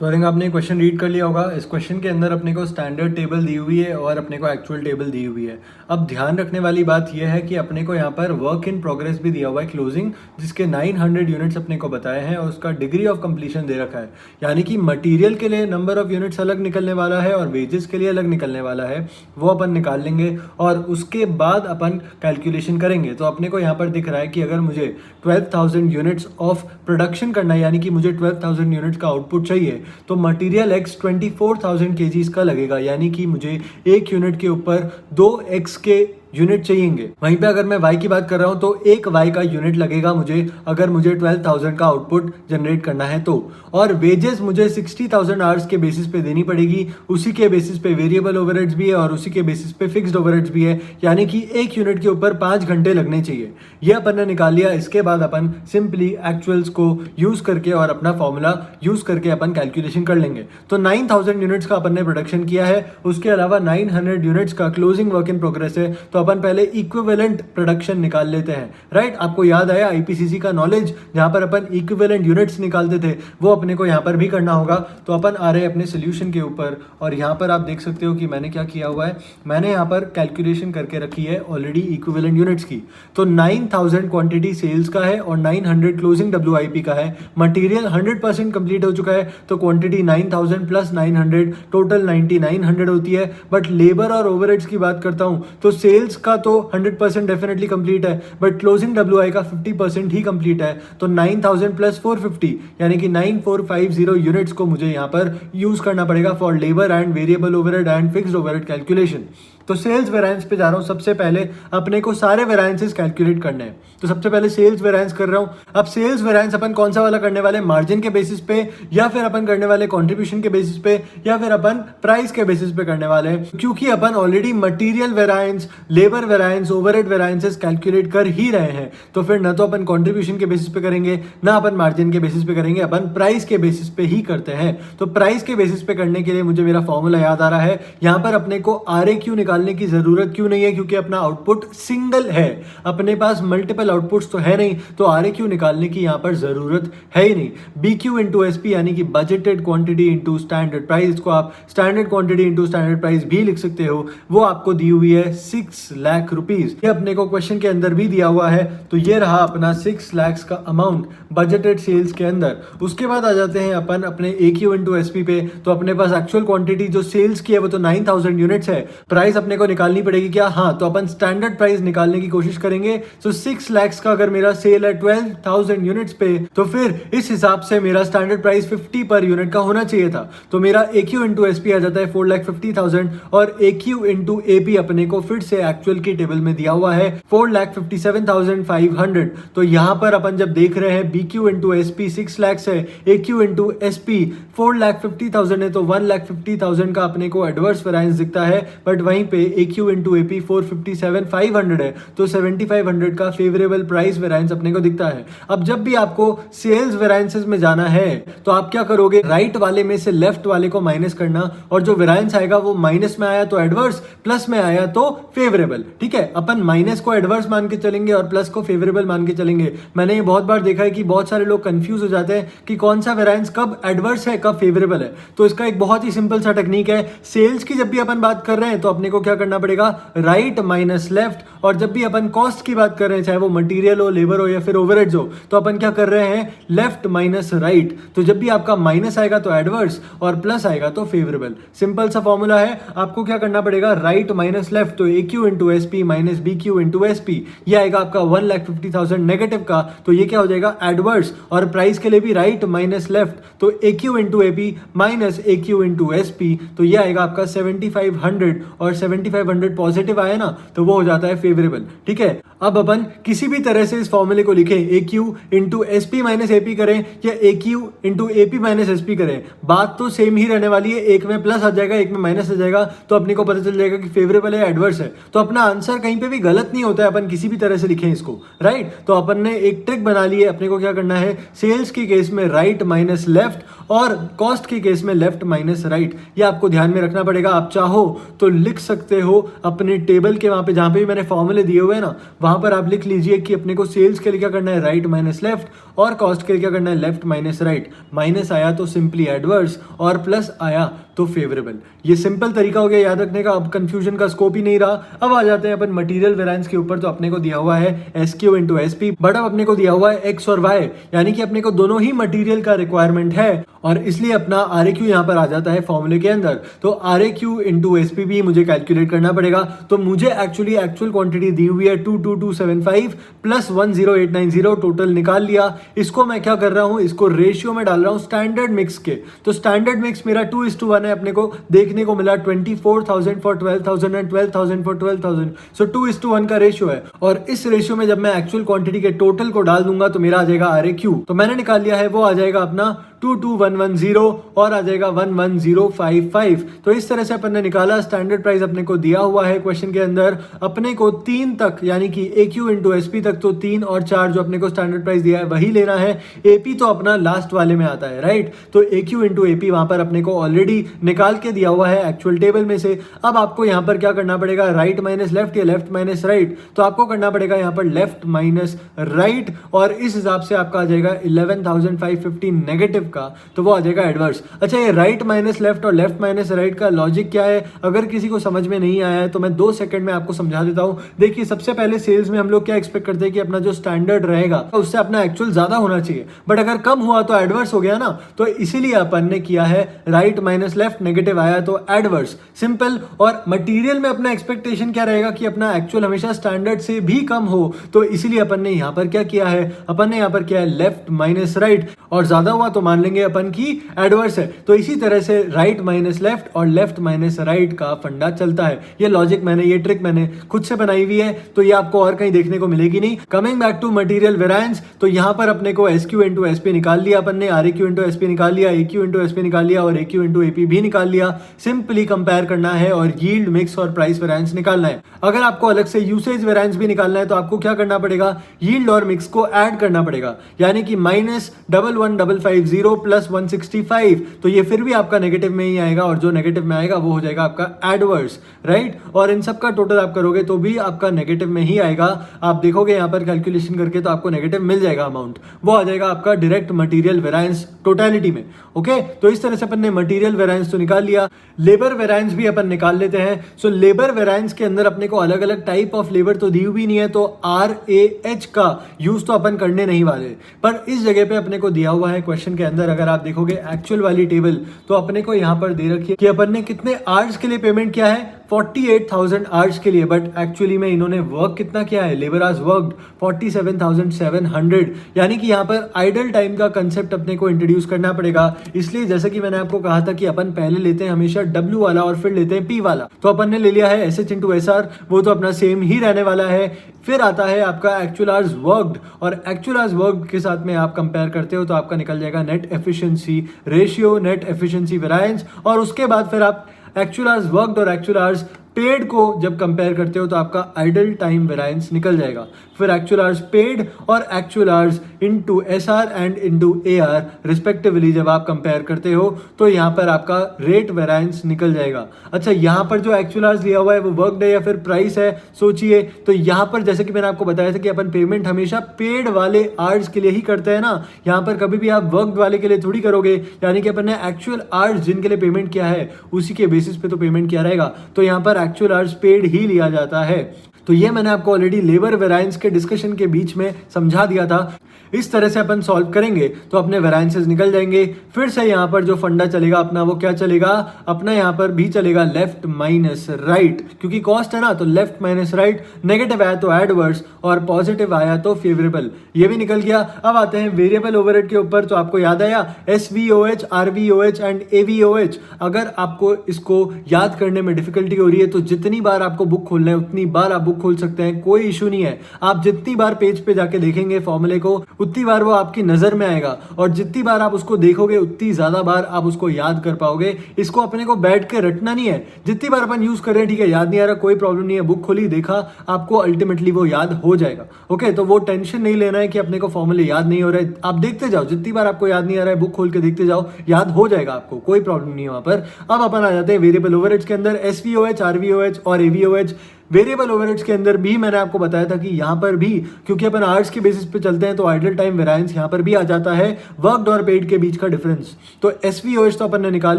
तो आई थिंक आपने क्वेश्चन रीड कर लिया होगा। इस क्वेश्चन के अंदर अपने को स्टैंडर्ड टेबल दी हुई है और अपने को एक्चुअल टेबल दी हुई है। अब ध्यान रखने वाली बात यह है कि अपने को यहाँ पर वर्क इन प्रोग्रेस भी दिया हुआ है क्लोजिंग, जिसके 900 यूनिट्स अपने को बताए हैं और उसका डिग्री ऑफ कंप्लीशन दे रखा है। यानी कि मटेरियल के लिए नंबर ऑफ यूनिट्स अलग निकलने वाला है और वेजेस के लिए अलग निकलने वाला है, वो अपन निकाल लेंगे और उसके बाद अपन कैलकुलेशन करेंगे। तो अपने को यहाँ पर दिख रहा है कि अगर मुझे 12,000 यूनिट्स ऑफ प्रोडक्शन करना है, यानी कि मुझे 12,000 यूनिट्स का आउटपुट चाहिए, तो मटेरियल एक्स 24,000 केजीज का लगेगा। यानी कि मुझे एक यूनिट के ऊपर 2x के यूनिट चाहिएंगे। वहीं पे अगर मैं y की बात कर रहा हूं तो एक y का यूनिट लगेगा मुझे, अगर मुझे 12,000 का आउटपुट जनरेट करना है तो। और वेजेस मुझे 60,000 आवर्स के बेसिस पे देनी पड़ेगी, उसी के बेसिस पे वेरिएबल ओवरहेड्स भी है और उसी के बेसिस पे फिक्स्ड ओवरहेड्स भी है। यानी कि एक यूनिट के ऊपर 5 घंटे लगने चाहिए। ये अपन ने निकाल लिया। इसके बाद अपन सिंपली एक्चुअल्स को यूज करके और अपना फॉर्मूला यूज करके अपन कैलकुलेशन कर लेंगे। तो 9,000 यूनिट्स का अपन ने प्रोडक्शन किया है, उसके अलावा 900 यूनिट्स का क्लोजिंग वर्क इन प्रोग्रेस है। तो अपन पहले इक्विवेलेंट प्रोडक्शन निकाल लेते हैं, राइट। आपको याद आया आईपीसीसी का नॉलेज, जहां पर अपन इक्विवेलेंट यूनिट्स निकालते थे, वो अपने को यहां पर भी करना होगा। तो अपन आ रहे हैं अपने सोल्यूशन के ऊपर और यहां पर आप देख सकते हो कि मैंने क्या किया हुआ है। मैंने यहां पर कैलकुलेशन करके रखी है ऑलरेडी इक्विवेलेंट यूनिट्स की। तो 9,000 क्वांटिटी सेल्स का है और 900 क्लोजिंग WIP का है। मटेरियल 100% कंप्लीट हो चुका है, तो क्वांटिटी 9,000 प्लस 900 टोटल 9,900 होती है। बट लेबर और ओवरहेड्स की बात करता हूं तो सेल्स का तो 100% डेफिनेटली कंप्लीट है, बट क्लोजिंग WI का 50% ही कंप्लीट है। तो 9,000 प्लस 450 यानी कि 9,450 यूनिट्स को मुझे यहां पर यूज करना पड़ेगा for labour and variable overhead and fixed overhead calculation. तो सेल्स वेरिएंस पे जा रहा हूं। सबसे पहले अपने को सारे वेरिएंसेस कैलकुलेट करने हैं। तो सबसे पहले सेल्स वेरिएंस कर रहा हूं। अब सेल्स वेरिएंस अपन कौन सा वाला करने वाले, मार्जिन के बेसिस पे, या फिर अपन करने वाले कंट्रीब्यूशन के बेसिस पे, या फिर अपन प्राइस के बेसिस पे करने वाले हैं। क्योंकि अपन already material variance, labour variance, overhead variances calculate कर ही रहे हैं, तो फिर ना तो अपन कंट्रीब्यूशन के बेसिस पे करेंगे, ना अपन मार्जिन के बेसिस पे करेंगे, अपन प्राइस के बेसिस पे ही करते हैं। तो प्राइस के बेसिस पे करने के लिए मुझे मेरा फॉर्मूला याद आ रहा है। यहां पर अपने को RAQ निकालने की जरूरत क्यों नहीं है, क्योंकि अपना आउटपुट सिंगल है, अपने पास मल्टीपल आउटपुट्स तो है नहीं, तो RAQ निकालने की यहां पर जरूरत है ही नहीं। BQ इंटू SP यानी कि budgeted quantity into standard price, को आप standard quantity into standard price भी लिख सकते हो, वो आपको दी हुई है 6 लाख रुपीज। ये अपने को क्वेश्चन के अंदर भी दिया हुआ है। तो ये रहा अपना 6 लाख का अमाउंट बजटेड सेल्स के अंदर। उसके बाद आ जाते हैं अपन अपने AQ इंटू SP पे। तो अपने पास एक्चुअल क्वांटिटी जो सेल्स की है वो तो 9,000 यूनिट्स है। प्राइस अपने को निकालनी पड़ेगी क्या, हाँ, तो अपन स्टैंडर्ड प्राइस निकालने की कोशिश करेंगे। तो 6 लाख का अगर मेरा सेल है 12,000 यूनिट्स पे, तो फिर इस हिसाब से मेरा स्टैंडर्ड प्राइस 50 पर यूनिट का होना चाहिए था। तो मेरा AQ इंटू SP आ जाता है 4,50,000 और AQ इंटू AP अपने को फिर से एक्चुअल की टेबल में दिया हुआ है 4,57,500। तो यहां पर अपन जब देख रहे हैं BQ इंटू SP 6 लाख है, AQ इंटू SP 4,50,000 है, तो 1,50,000 का अपने को एडवर्स वेरिएंस दिखता है। बट वहीं पे AQ इंटू AP 457,500 है, तो 7,500 का फेवरेबल प्राइस वेरिएंस अपने को दिखता है। अब जब भी आपको सेल्स वेरिएंसेस में जाना है तो आप क्या करोगे, राइट वाले में से लेफ्ट वाले को माइनस करना, और जो वेरिएंस आएगा वो माइनस में आया तो एडवर्स, प्लस में आया तो फेवरेबल। ठीक है, अपन माइनस को एडवर्स मान के चलेंगे और प्लस को फेवरेबल मान के चलेंगे। मैंने ये बहुत बार देखा है कि बहुत सारे लोग कंफ्यूज हो जाते हैं कि कौन सा वेरिएंस कब एडवर्स है कब फेवरेबल है। तो इसका एक बहुत ही सिंपल सा टेक्निक है। सेल्स की जब भी अपन बात कर रहे हैं तो अपने को क्या करना पड़ेगा, राइट माइनस लेफ्ट, और जब भी अपन कॉस्ट की बात कर रहे हैं, चाहे वो मटेरियल हो, लेबर हो या फिर ओवरहेड्स हो, तो अपन क्या कर रहे हैं, लेफ्ट माइनस राइट। तो जब भी आपका माइनस आएगा तो एडवर्स और प्लस आएगा तो फेवरेबल। सिंपल सा फॉर्मूला है। आपको क्या करना पड़ेगा, राइट माइनस लेफ्ट, तो AQ into SP minus BQ into SP, ये आएगा आपका 1,50,000 नेगेटिव का, तो ये क्या हो जाएगा, एडवर्स। और प्राइस के लिए भी राइट माइनस लेफ्ट, तो AQ into AP minus AQ into SP, तो ये आएगा आपका 7,500, और 7,500 पॉजिटिव आया ना तो वो हो जाता है फेवरेबल। ठीक है, अब अपन किसी भी तरह से इस फॉर्मूले को लिखें, AQ into SP minus AP करें या AQ into AP minus SP करें, बात तो सेम ही रहने वाली है। एक में प्लस आ जाएगा, एक में माइनस आ जाएगा, तो अपने को पता चल जाएगा कि फेवरेबल है एडवर्स है। तो अपना आंसर कहीं पे भी गलत नहीं होता है, अपन किसी भी तरह से लिखें इसको, राइट। तो अपन ने एक ट्रिक बना ली है। अपने को क्या करना है, सेल्स के केस में राइट माइनस लेफ्ट और कॉस्ट के केस में लेफ्ट माइनस राइट, ये आपको ध्यान में रखना पड़ेगा। आप चाहो तो लिख सकते हो अपने टेबल के वहां पे जहां पे भी मैंने फॉर्मूले दिए हुए हैं ना, वहां पर आप लिख लीजिए कि अपने को सेल्स के लिए क्या करना है, राइट माइनस लेफ्ट, और कॉस्ट के लिए क्या करना है, लेफ्ट माइनस राइट। माइनस आया तो सिंपली एडवर्स और प्लस आया तो फेवरेबल। ये सिंपल तरीका हो गया याद रखने का, अब कंफ्यूजन का स्कोप ही नहीं रहा। अब आ जाते हैं अपन मटेरियल वेरिएंस के ऊपर। तो अपने को दिया हुआ है SQ इंटू SP, बट अब अपने को दिया हुआ है X और Y, यानी कि अपने को दोनों ही मटेरियल का रिक्वायरमेंट है और इसलिए अपना RAQ यहाँ पर आ जाता है फॉर्मूले के अंदर। तो RAQ इंटू SP भी मुझे कैलकुलेट करना पड़ेगा। तो मुझे एक्चुअली एक्चुअल क्वांटिटी दी हुई है 22275 प्लस 10890, टोटल निकाल लिया। इसको मैं क्या कर रहा हूं, इसको रेशियो में डाल रहा हूं स्टैंडर्ड मिक्स के। तो स्टैंडर्ड मिक्स मेरा 2:1 है, अपने को देखने को मिला 24,000 फॉर 12,000 एंड 12,000 फॉर 12,000। सो 2:1 का रेशियो है और इस रेशियो में जब मैं एक्चुअल क्वांटिटी के टोटल को डाल दूंगा तो मेरा आ जाएगा RAQ। तो मैंने निकाल लिया है, वो आ जाएगा अपना 22,110 और आ जाएगा 11,055। तो इस तरह से अपन ने निकाला। स्टैंडर्ड प्राइस अपने को दिया हुआ है क्वेश्चन के अंदर, अपने को 3 तक यानी कि AQ इंटू SP तक, तो 3 और 4 जो अपने को स्टैंडर्ड प्राइस दिया है वही लेना है। AP तो अपना लास्ट वाले में आता है, राइट। तो AQ इंटू AP वहां पर अपने को ऑलरेडी निकाल के दिया हुआ है एक्चुअल टेबल में से। अब आपको यहां पर क्या करना पड़ेगा, राइट माइनस लेफ्ट या लेफ्ट माइनस राइट। तो आपको करना पड़ेगा यहां पर लेफ्ट माइनस राइट और इस हिसाब से आपका आ जाएगा 11,550 नेगेटिव का, तो वो आ जाएगा एडवर्स। अच्छा, ये राइट माइनस लेफ्ट और लेफ्ट माइनस राइट का लॉजिक क्या है, अगर किसी को समझ में नहीं आया है तो मैं 2 सेकंड में आपको समझा देता हूं। देखिए, सबसे पहले सेल्स में हम लोग क्या एक्सपेक्ट करते हैं कि अपना जो स्टैंडर्ड रहेगा उससे अपना एक्चुअल ज्यादा होना चाहिए, बट अगर कम हुआ तो एडवर्स हो गया ना। तो इसीलिए अपन ने किया है राइट माइनस लेफ्ट, नेगेटिव आया तो एडवर्स, सिंपल। और मटेरियल में अपना एक्सपेक्टेशन क्या रहेगा कि अपना एक्चुअल हमेशा स्टैंडर्ड से भी कम हो, तो इसीलिए अपन ने यहां पर क्या किया है, अपन ने यहां पर किया है लेफ्ट माइनस राइट, और ज्यादा हुआ तो मान लेंगे अपन की एडवर्स है। तो इसी तरह से राइट माइनस लेफ्ट और लेफ्ट माइनस राइट का फंडा चलता है। ये लॉजिक मैंने, ये ट्रिक मैंने खुद से बनाई हुई है, तो ये आपको और कहीं देखने को मिलेगी नहीं। Coming back to material variance, तो यहां पर अपने को SQ इंटू SP निकाल लिया अपन ने, RAQ इंटू SP निकाल लिया, AQ इंटू SP निकाल लिया और AQ इंटू AP भी निकाल लिया। सिंपली कंपेयर करना है और यील्ड मिक्स और प्राइस वेरिएंस निकालना है। अगर आपको अलग से यूसेज वेरिएंस भी निकालना है तो आपको क्या करना पड़ेगा, यील्ड और मिक्स को ऐड करना पड़ेगा, यानी कि -11,150 प्लस 165, तो ये फिर भी आपका नेगेटिव में ही आएगा और जो नेगेटिव में आएगा वो हो जाएगा आपका एडवर्स, राइट। और इन सब का टोटल आप करोगे तो भी आपका नेगेटिव में ही आएगा। आप देखोगे यहाँ पर कैलकुलेशन करके तो आपको नेगेटिव मिल जाएगा अमाउंट, वो आ जाएगा आपका डायरेक्ट मटेरियल वेरिएंस टोटलिटी में। ओके, तो इस तरह से अपन ने मटेरियल वेरिएंस तो निकाल लिया। लेबर वेरिएंस भी अपन निकाल लेते हैं। सो लेबर वेरिएंस के अंदर अपने को अलग अलग टाइप ऑफ लेबर तो दी हुई नहीं है, तो RAH का यूज तो अपन करने नहीं वाले, पर इस जगह पे अपने को दिया हुआ है क्वेश्चन के अंदर। अगर आप देखोगे एक्चुअल वाली टेबल, तो अपने को यहां पर दे रखी है कि अपन ने कितने आवर्स के लिए पेमेंट किया है, 48,000 आवर्स के लिए, बट एक्चुअली में इन्होंने वर्क कितना किया है, लेबर आवर्स वर्कड 47,700, यानी कि यहाँ पर आइडल टाइम का कंसेप्ट अपने को इंट्रोड्यूस करना पड़ेगा। इसलिए जैसे कि मैंने आपको कहा था कि अपन पहले लेते हैं हमेशा W वाला और फिर लेते हैं P वाला, तो अपन ने ले लिया है SH इंटू SR, वो तो अपना सेम ही रहने वाला है। फिर आता है आपका एक्चुअल आवर्स वर्कड, और एक्चुअल आवर्स वर्कड के साथ में आप कंपेयर करते हो तो आपका निकल जाएगा net efficiency ratio, net efficiency variance, और उसके बाद फिर आप एक्चुअल आवर्स वर्कड और एक्चुअल आवर्स पेड को जब कंपेयर करते हो तो आपका आइडल टाइम वेरिएंस निकल जाएगा। फिर एक्चुअल आवर्स पेड और actual hours into SR and into AR respectively जब आप कंपेयर करते हो तो यहाँ पर आपका रेट वेरिएंस निकल जाएगा। अच्छा, यहाँ पर जो एक्चुअल आवर्स लिया हुआ है वो वर्कड है या फिर प्राइस है, सोचिए। तो यहाँ पर जैसे कि मैंने आपको बताया था कि अपन पेमेंट हमेशा पेड वाले आवर्स के लिए ही करते हैं ना, यहाँ पर कभी भी आप वर्कड वाले के लिए थोड़ी करोगे, यानी कि अपन ने एक्चुअल आवर्स जिनके लिए पेमेंट किया है उसी के बेसिस पे तो पेमेंट किया रहेगा, तो यहाँ पर एक्चुअल आवर्स पेड ही लिया जाता है। तो ये मैंने आपको ऑलरेडी लेबर वेरिएंस के डिस्कशन के बीच में समझा दिया था। इस तरह से अपन सॉल्व करेंगे तो अपने वेरिएंसेस निकल जाएंगे। फिर से यहाँ पर जो फंडा चलेगा अपना वो क्या चलेगा, अपना यहाँ पर भी चलेगा लेफ्ट माइनस राइट, क्योंकि कॉस्ट है ना, तो लेफ्ट माइनस राइट। नेगेटिव आया तो एडवर्स और पॉजिटिव आया तो फेवरेबल, ये भी निकल गया। अब आते हैं वेरिएबल ओवरहेड के ऊपर। तो आपको याद आया SVOH, RVOH एंड AVOH। अगर आपको इसको याद करने में डिफिकल्टी हो रही है तो जितनी बार आपको बुक खोलना है उतनी बार आप बुक खोल सकते हैं, कोई इशू नहीं है। आप जितनी बार पेज पे जाके देखेंगे फॉर्मूले को उतनी बार वो आपकी नजर में आएगा, और जितनी बार आप उसको देखोगे उतनी ज्यादा बार आप उसको याद कर पाओगे। इसको अपने को बैठ के रटना नहीं है, जितनी बार अपन यूज कर रहे हैं, ठीक है, याद नहीं आ रहा कोई प्रॉब्लम नहीं है, बुक खोली देखा, आपको अल्टीमेटली वो याद हो जाएगा। ओके, तो वो टेंशन नहीं लेना है कि अपने को फॉर्मूले याद नहीं हो रहे, आप देखते जाओ, जितनी बार आपको याद नहीं आ रहा है बुक खोल के देखते जाओ, याद हो जाएगा आपको, कोई प्रॉब्लम नहीं है वहां पर। अब अपन आ जाते हैं वेरिएबल ओवरहेड्स के अंदर। एसवीओएच, आरवीओएच और एवीओएच वेरिएबल ओवरहेड्स के अंदर भी मैंने आपको बताया था कि यहां पर भी, क्योंकि अपन आवर्स के बेसिस पे चलते हैं, तो आइडल टाइम वेरिएंस यहां पर भी आ जाता है, वर्कड और पेड के बीच का डिफरेंस। तो एसवीओएच तो अपन ने निकाल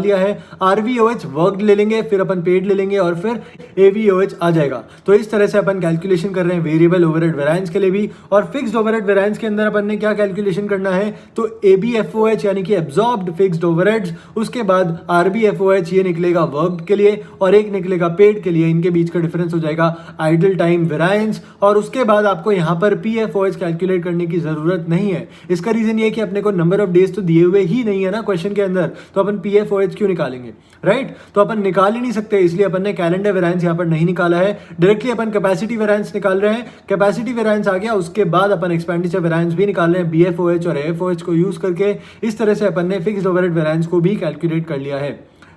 लिया है, आरवीओएच वर्कड ले लेंगे, फिर अपन पेड ले लेंगे, और फिर एवीओएच आ जाएगा। तो इस तरह से अपन कैलकुलेशन कर रहे हैं वेरिएबल ओवरहेड वेरिएंस के लिए भी। और फिक्स्ड ओवरहेड वेरिएंस के अंदर अपन ने क्या कैलकुलेशन करना है, तो एबीएफओएच यानी कि एब्जॉर्ब्ड फिक्स्ड ओवरहेड्स, उसके बाद आरबीएफओएच ये निकलेगा वर्कड के लिए, और एक निकलेगा पेड के लिए, इनके बीच का डिफरेंस हो जाएगा आइडल टाइम वेरिएंस। और उसके बाद आपको यहां पर पीएफओएच कैलकुलेट करने की जरूरत नहीं है। इसका रीजन ये है कि अपने को नंबर ऑफ डेज तो दिए हुए ही नहीं है ना क्वेश्चन के अंदर, तो अपन पीएफओएच क्यों निकालेंगे, राइट? तो अपन निकाल ही नहीं सकते, इसलिए अपन ने कैलेंडर वेरिएंस यहां पर नहीं निकाला है, डायरेक्टली अपन कैपेसिटी वेरिएंस निकाल रहे हैं। कैपेसिटी वेरिएंस आ गया, उसके बाद अपन एक्सपेंडिचर वेरिएंस भी निकाल रहे हैं बीएफओएच और एएफओएच को यूज करके। इस तरह से अपन ने फिक्स्ड ओवरहेड वेरिएंस को भी कैलकुलेट कर लिया है,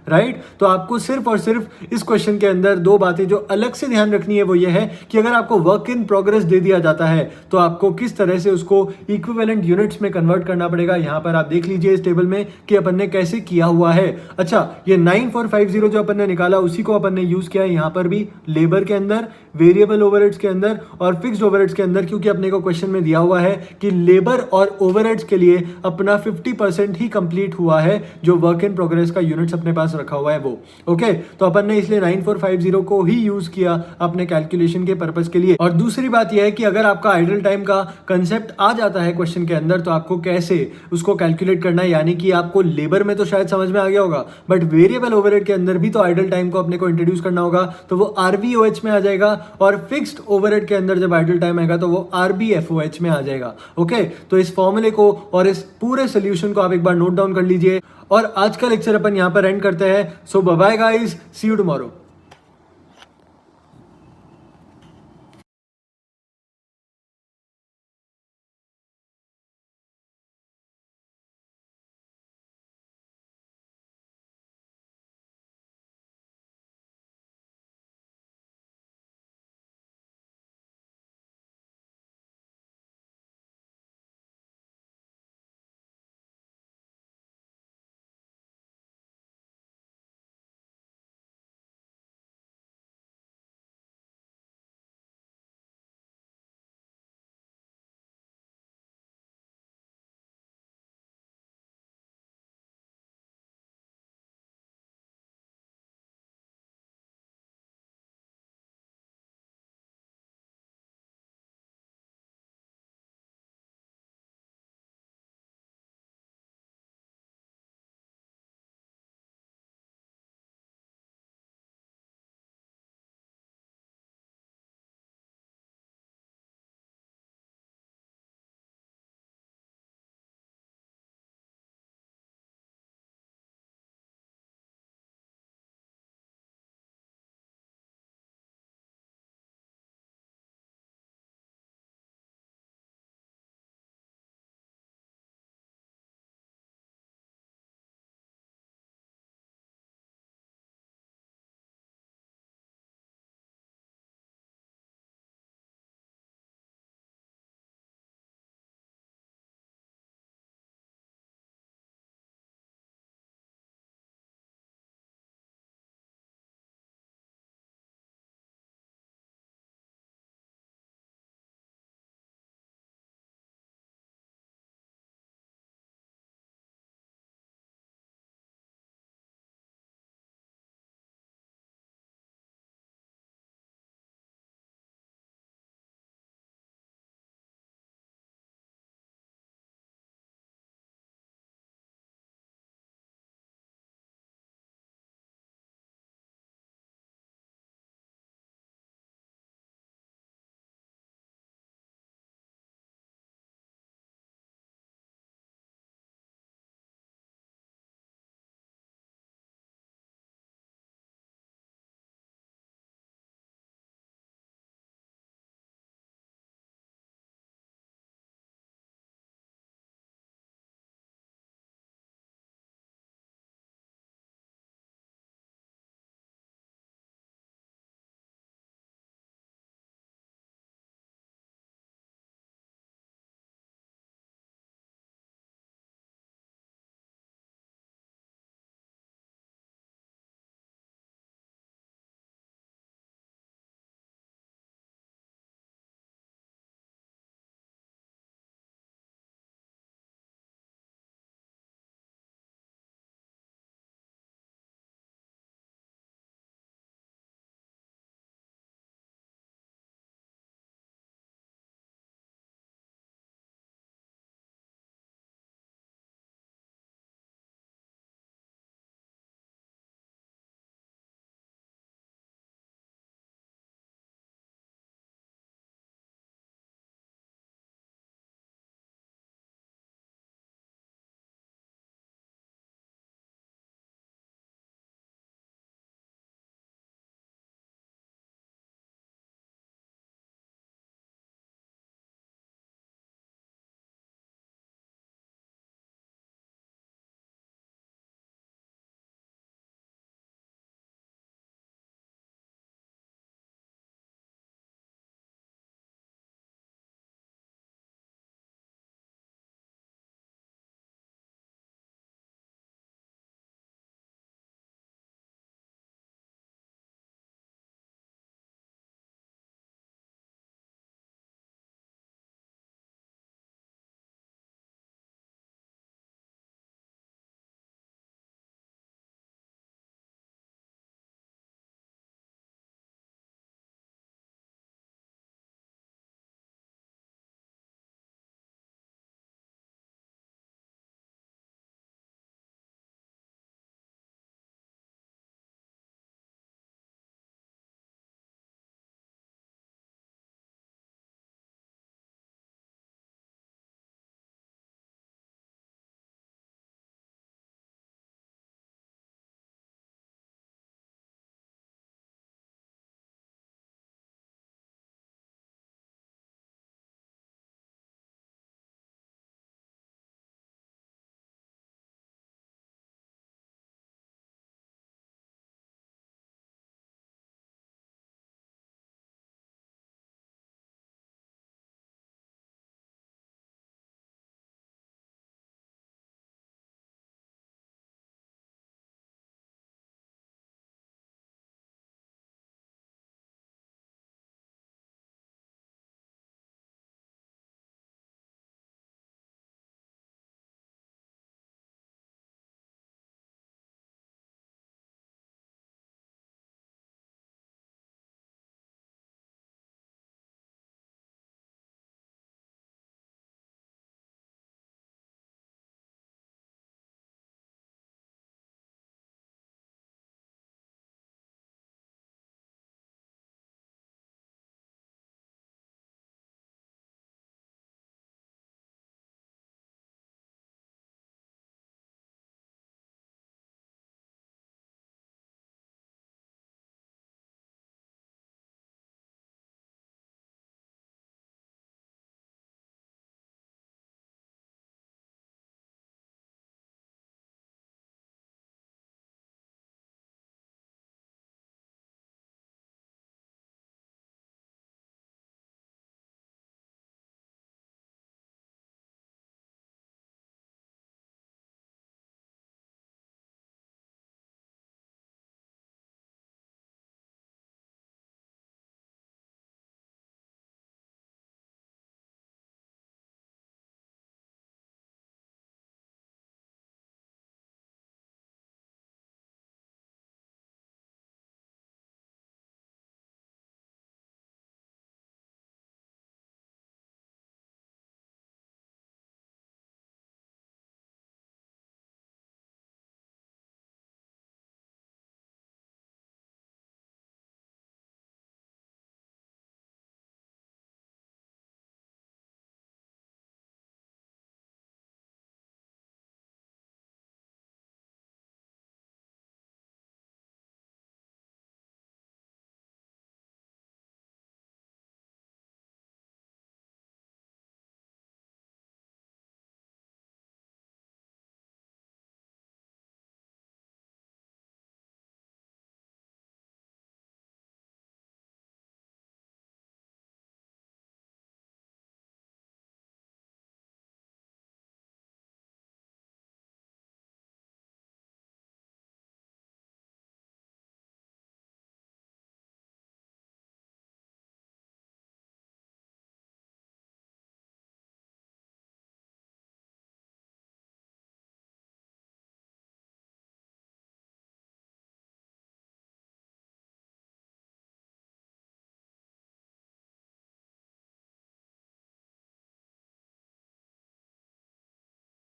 राइट? तो आपको सिर्फ और सिर्फ इस क्वेश्चन के अंदर दो बातें जो अलग से ध्यान रखनी है वो ये है कि अगर आपको वर्क इन प्रोग्रेस दे दिया जाता है तो आपको किस तरह से उसको इक्विवेलेंट यूनिट्स में कन्वर्ट करना पड़ेगा। यहां पर आप देख लीजिए इस टेबल में कि अपन ने कैसे किया हुआ है। अच्छा, ये 9450 जो अपन ने निकाला उसी को अपन ने यूज किया है यहां पर भी, लेबर के अंदर, वेरिएबल ओवरहेड्स के अंदर और फिक्स्ड ओवरहेड्स के अंदर, क्योंकि अपने को क्वेश्चन में दिया हुआ है कि लेबर और ओवरहेड्स के लिए अपना 50% ही कंप्लीट हुआ है, जो वर्क इन प्रोग्रेस का यूनिट्स अपने पास रखा हुआ है वो। ओके, तो अपन ने इसलिए 9450 को ही यूज किया अपने कैलकुलेशन के पर्पस के लिए। और दूसरी बात यह है कि अगर आपका आइडल टाइम का कंसेप्ट आ जाता है क्वेश्चन के अंदर तो आपको कैसे उसको कैलकुलेट करना है, यानी कि आपको लेबर में तो शायद समझ में आ गया होगा, बट वेरिएबल ओवरहेड के अंदर भी तो आइडल टाइम को अपने को इंट्रोड्यूस करना होगा, तो वो आरवीओएच में आ जाएगा, और फिक्स्ड ओवरहेड के अंदर जब आइडल टाइम आएगा तो वो आरबीएफओएच में आ जाएगा। ओके, तो इस फॉर्मूले को और इस पूरे सोल्यूशन को आप एक बार नोट डाउन कर लीजिए, और आज का लेक्चर अपन यहां पर एंड करते हैं। So bye bye guys, see you tomorrow.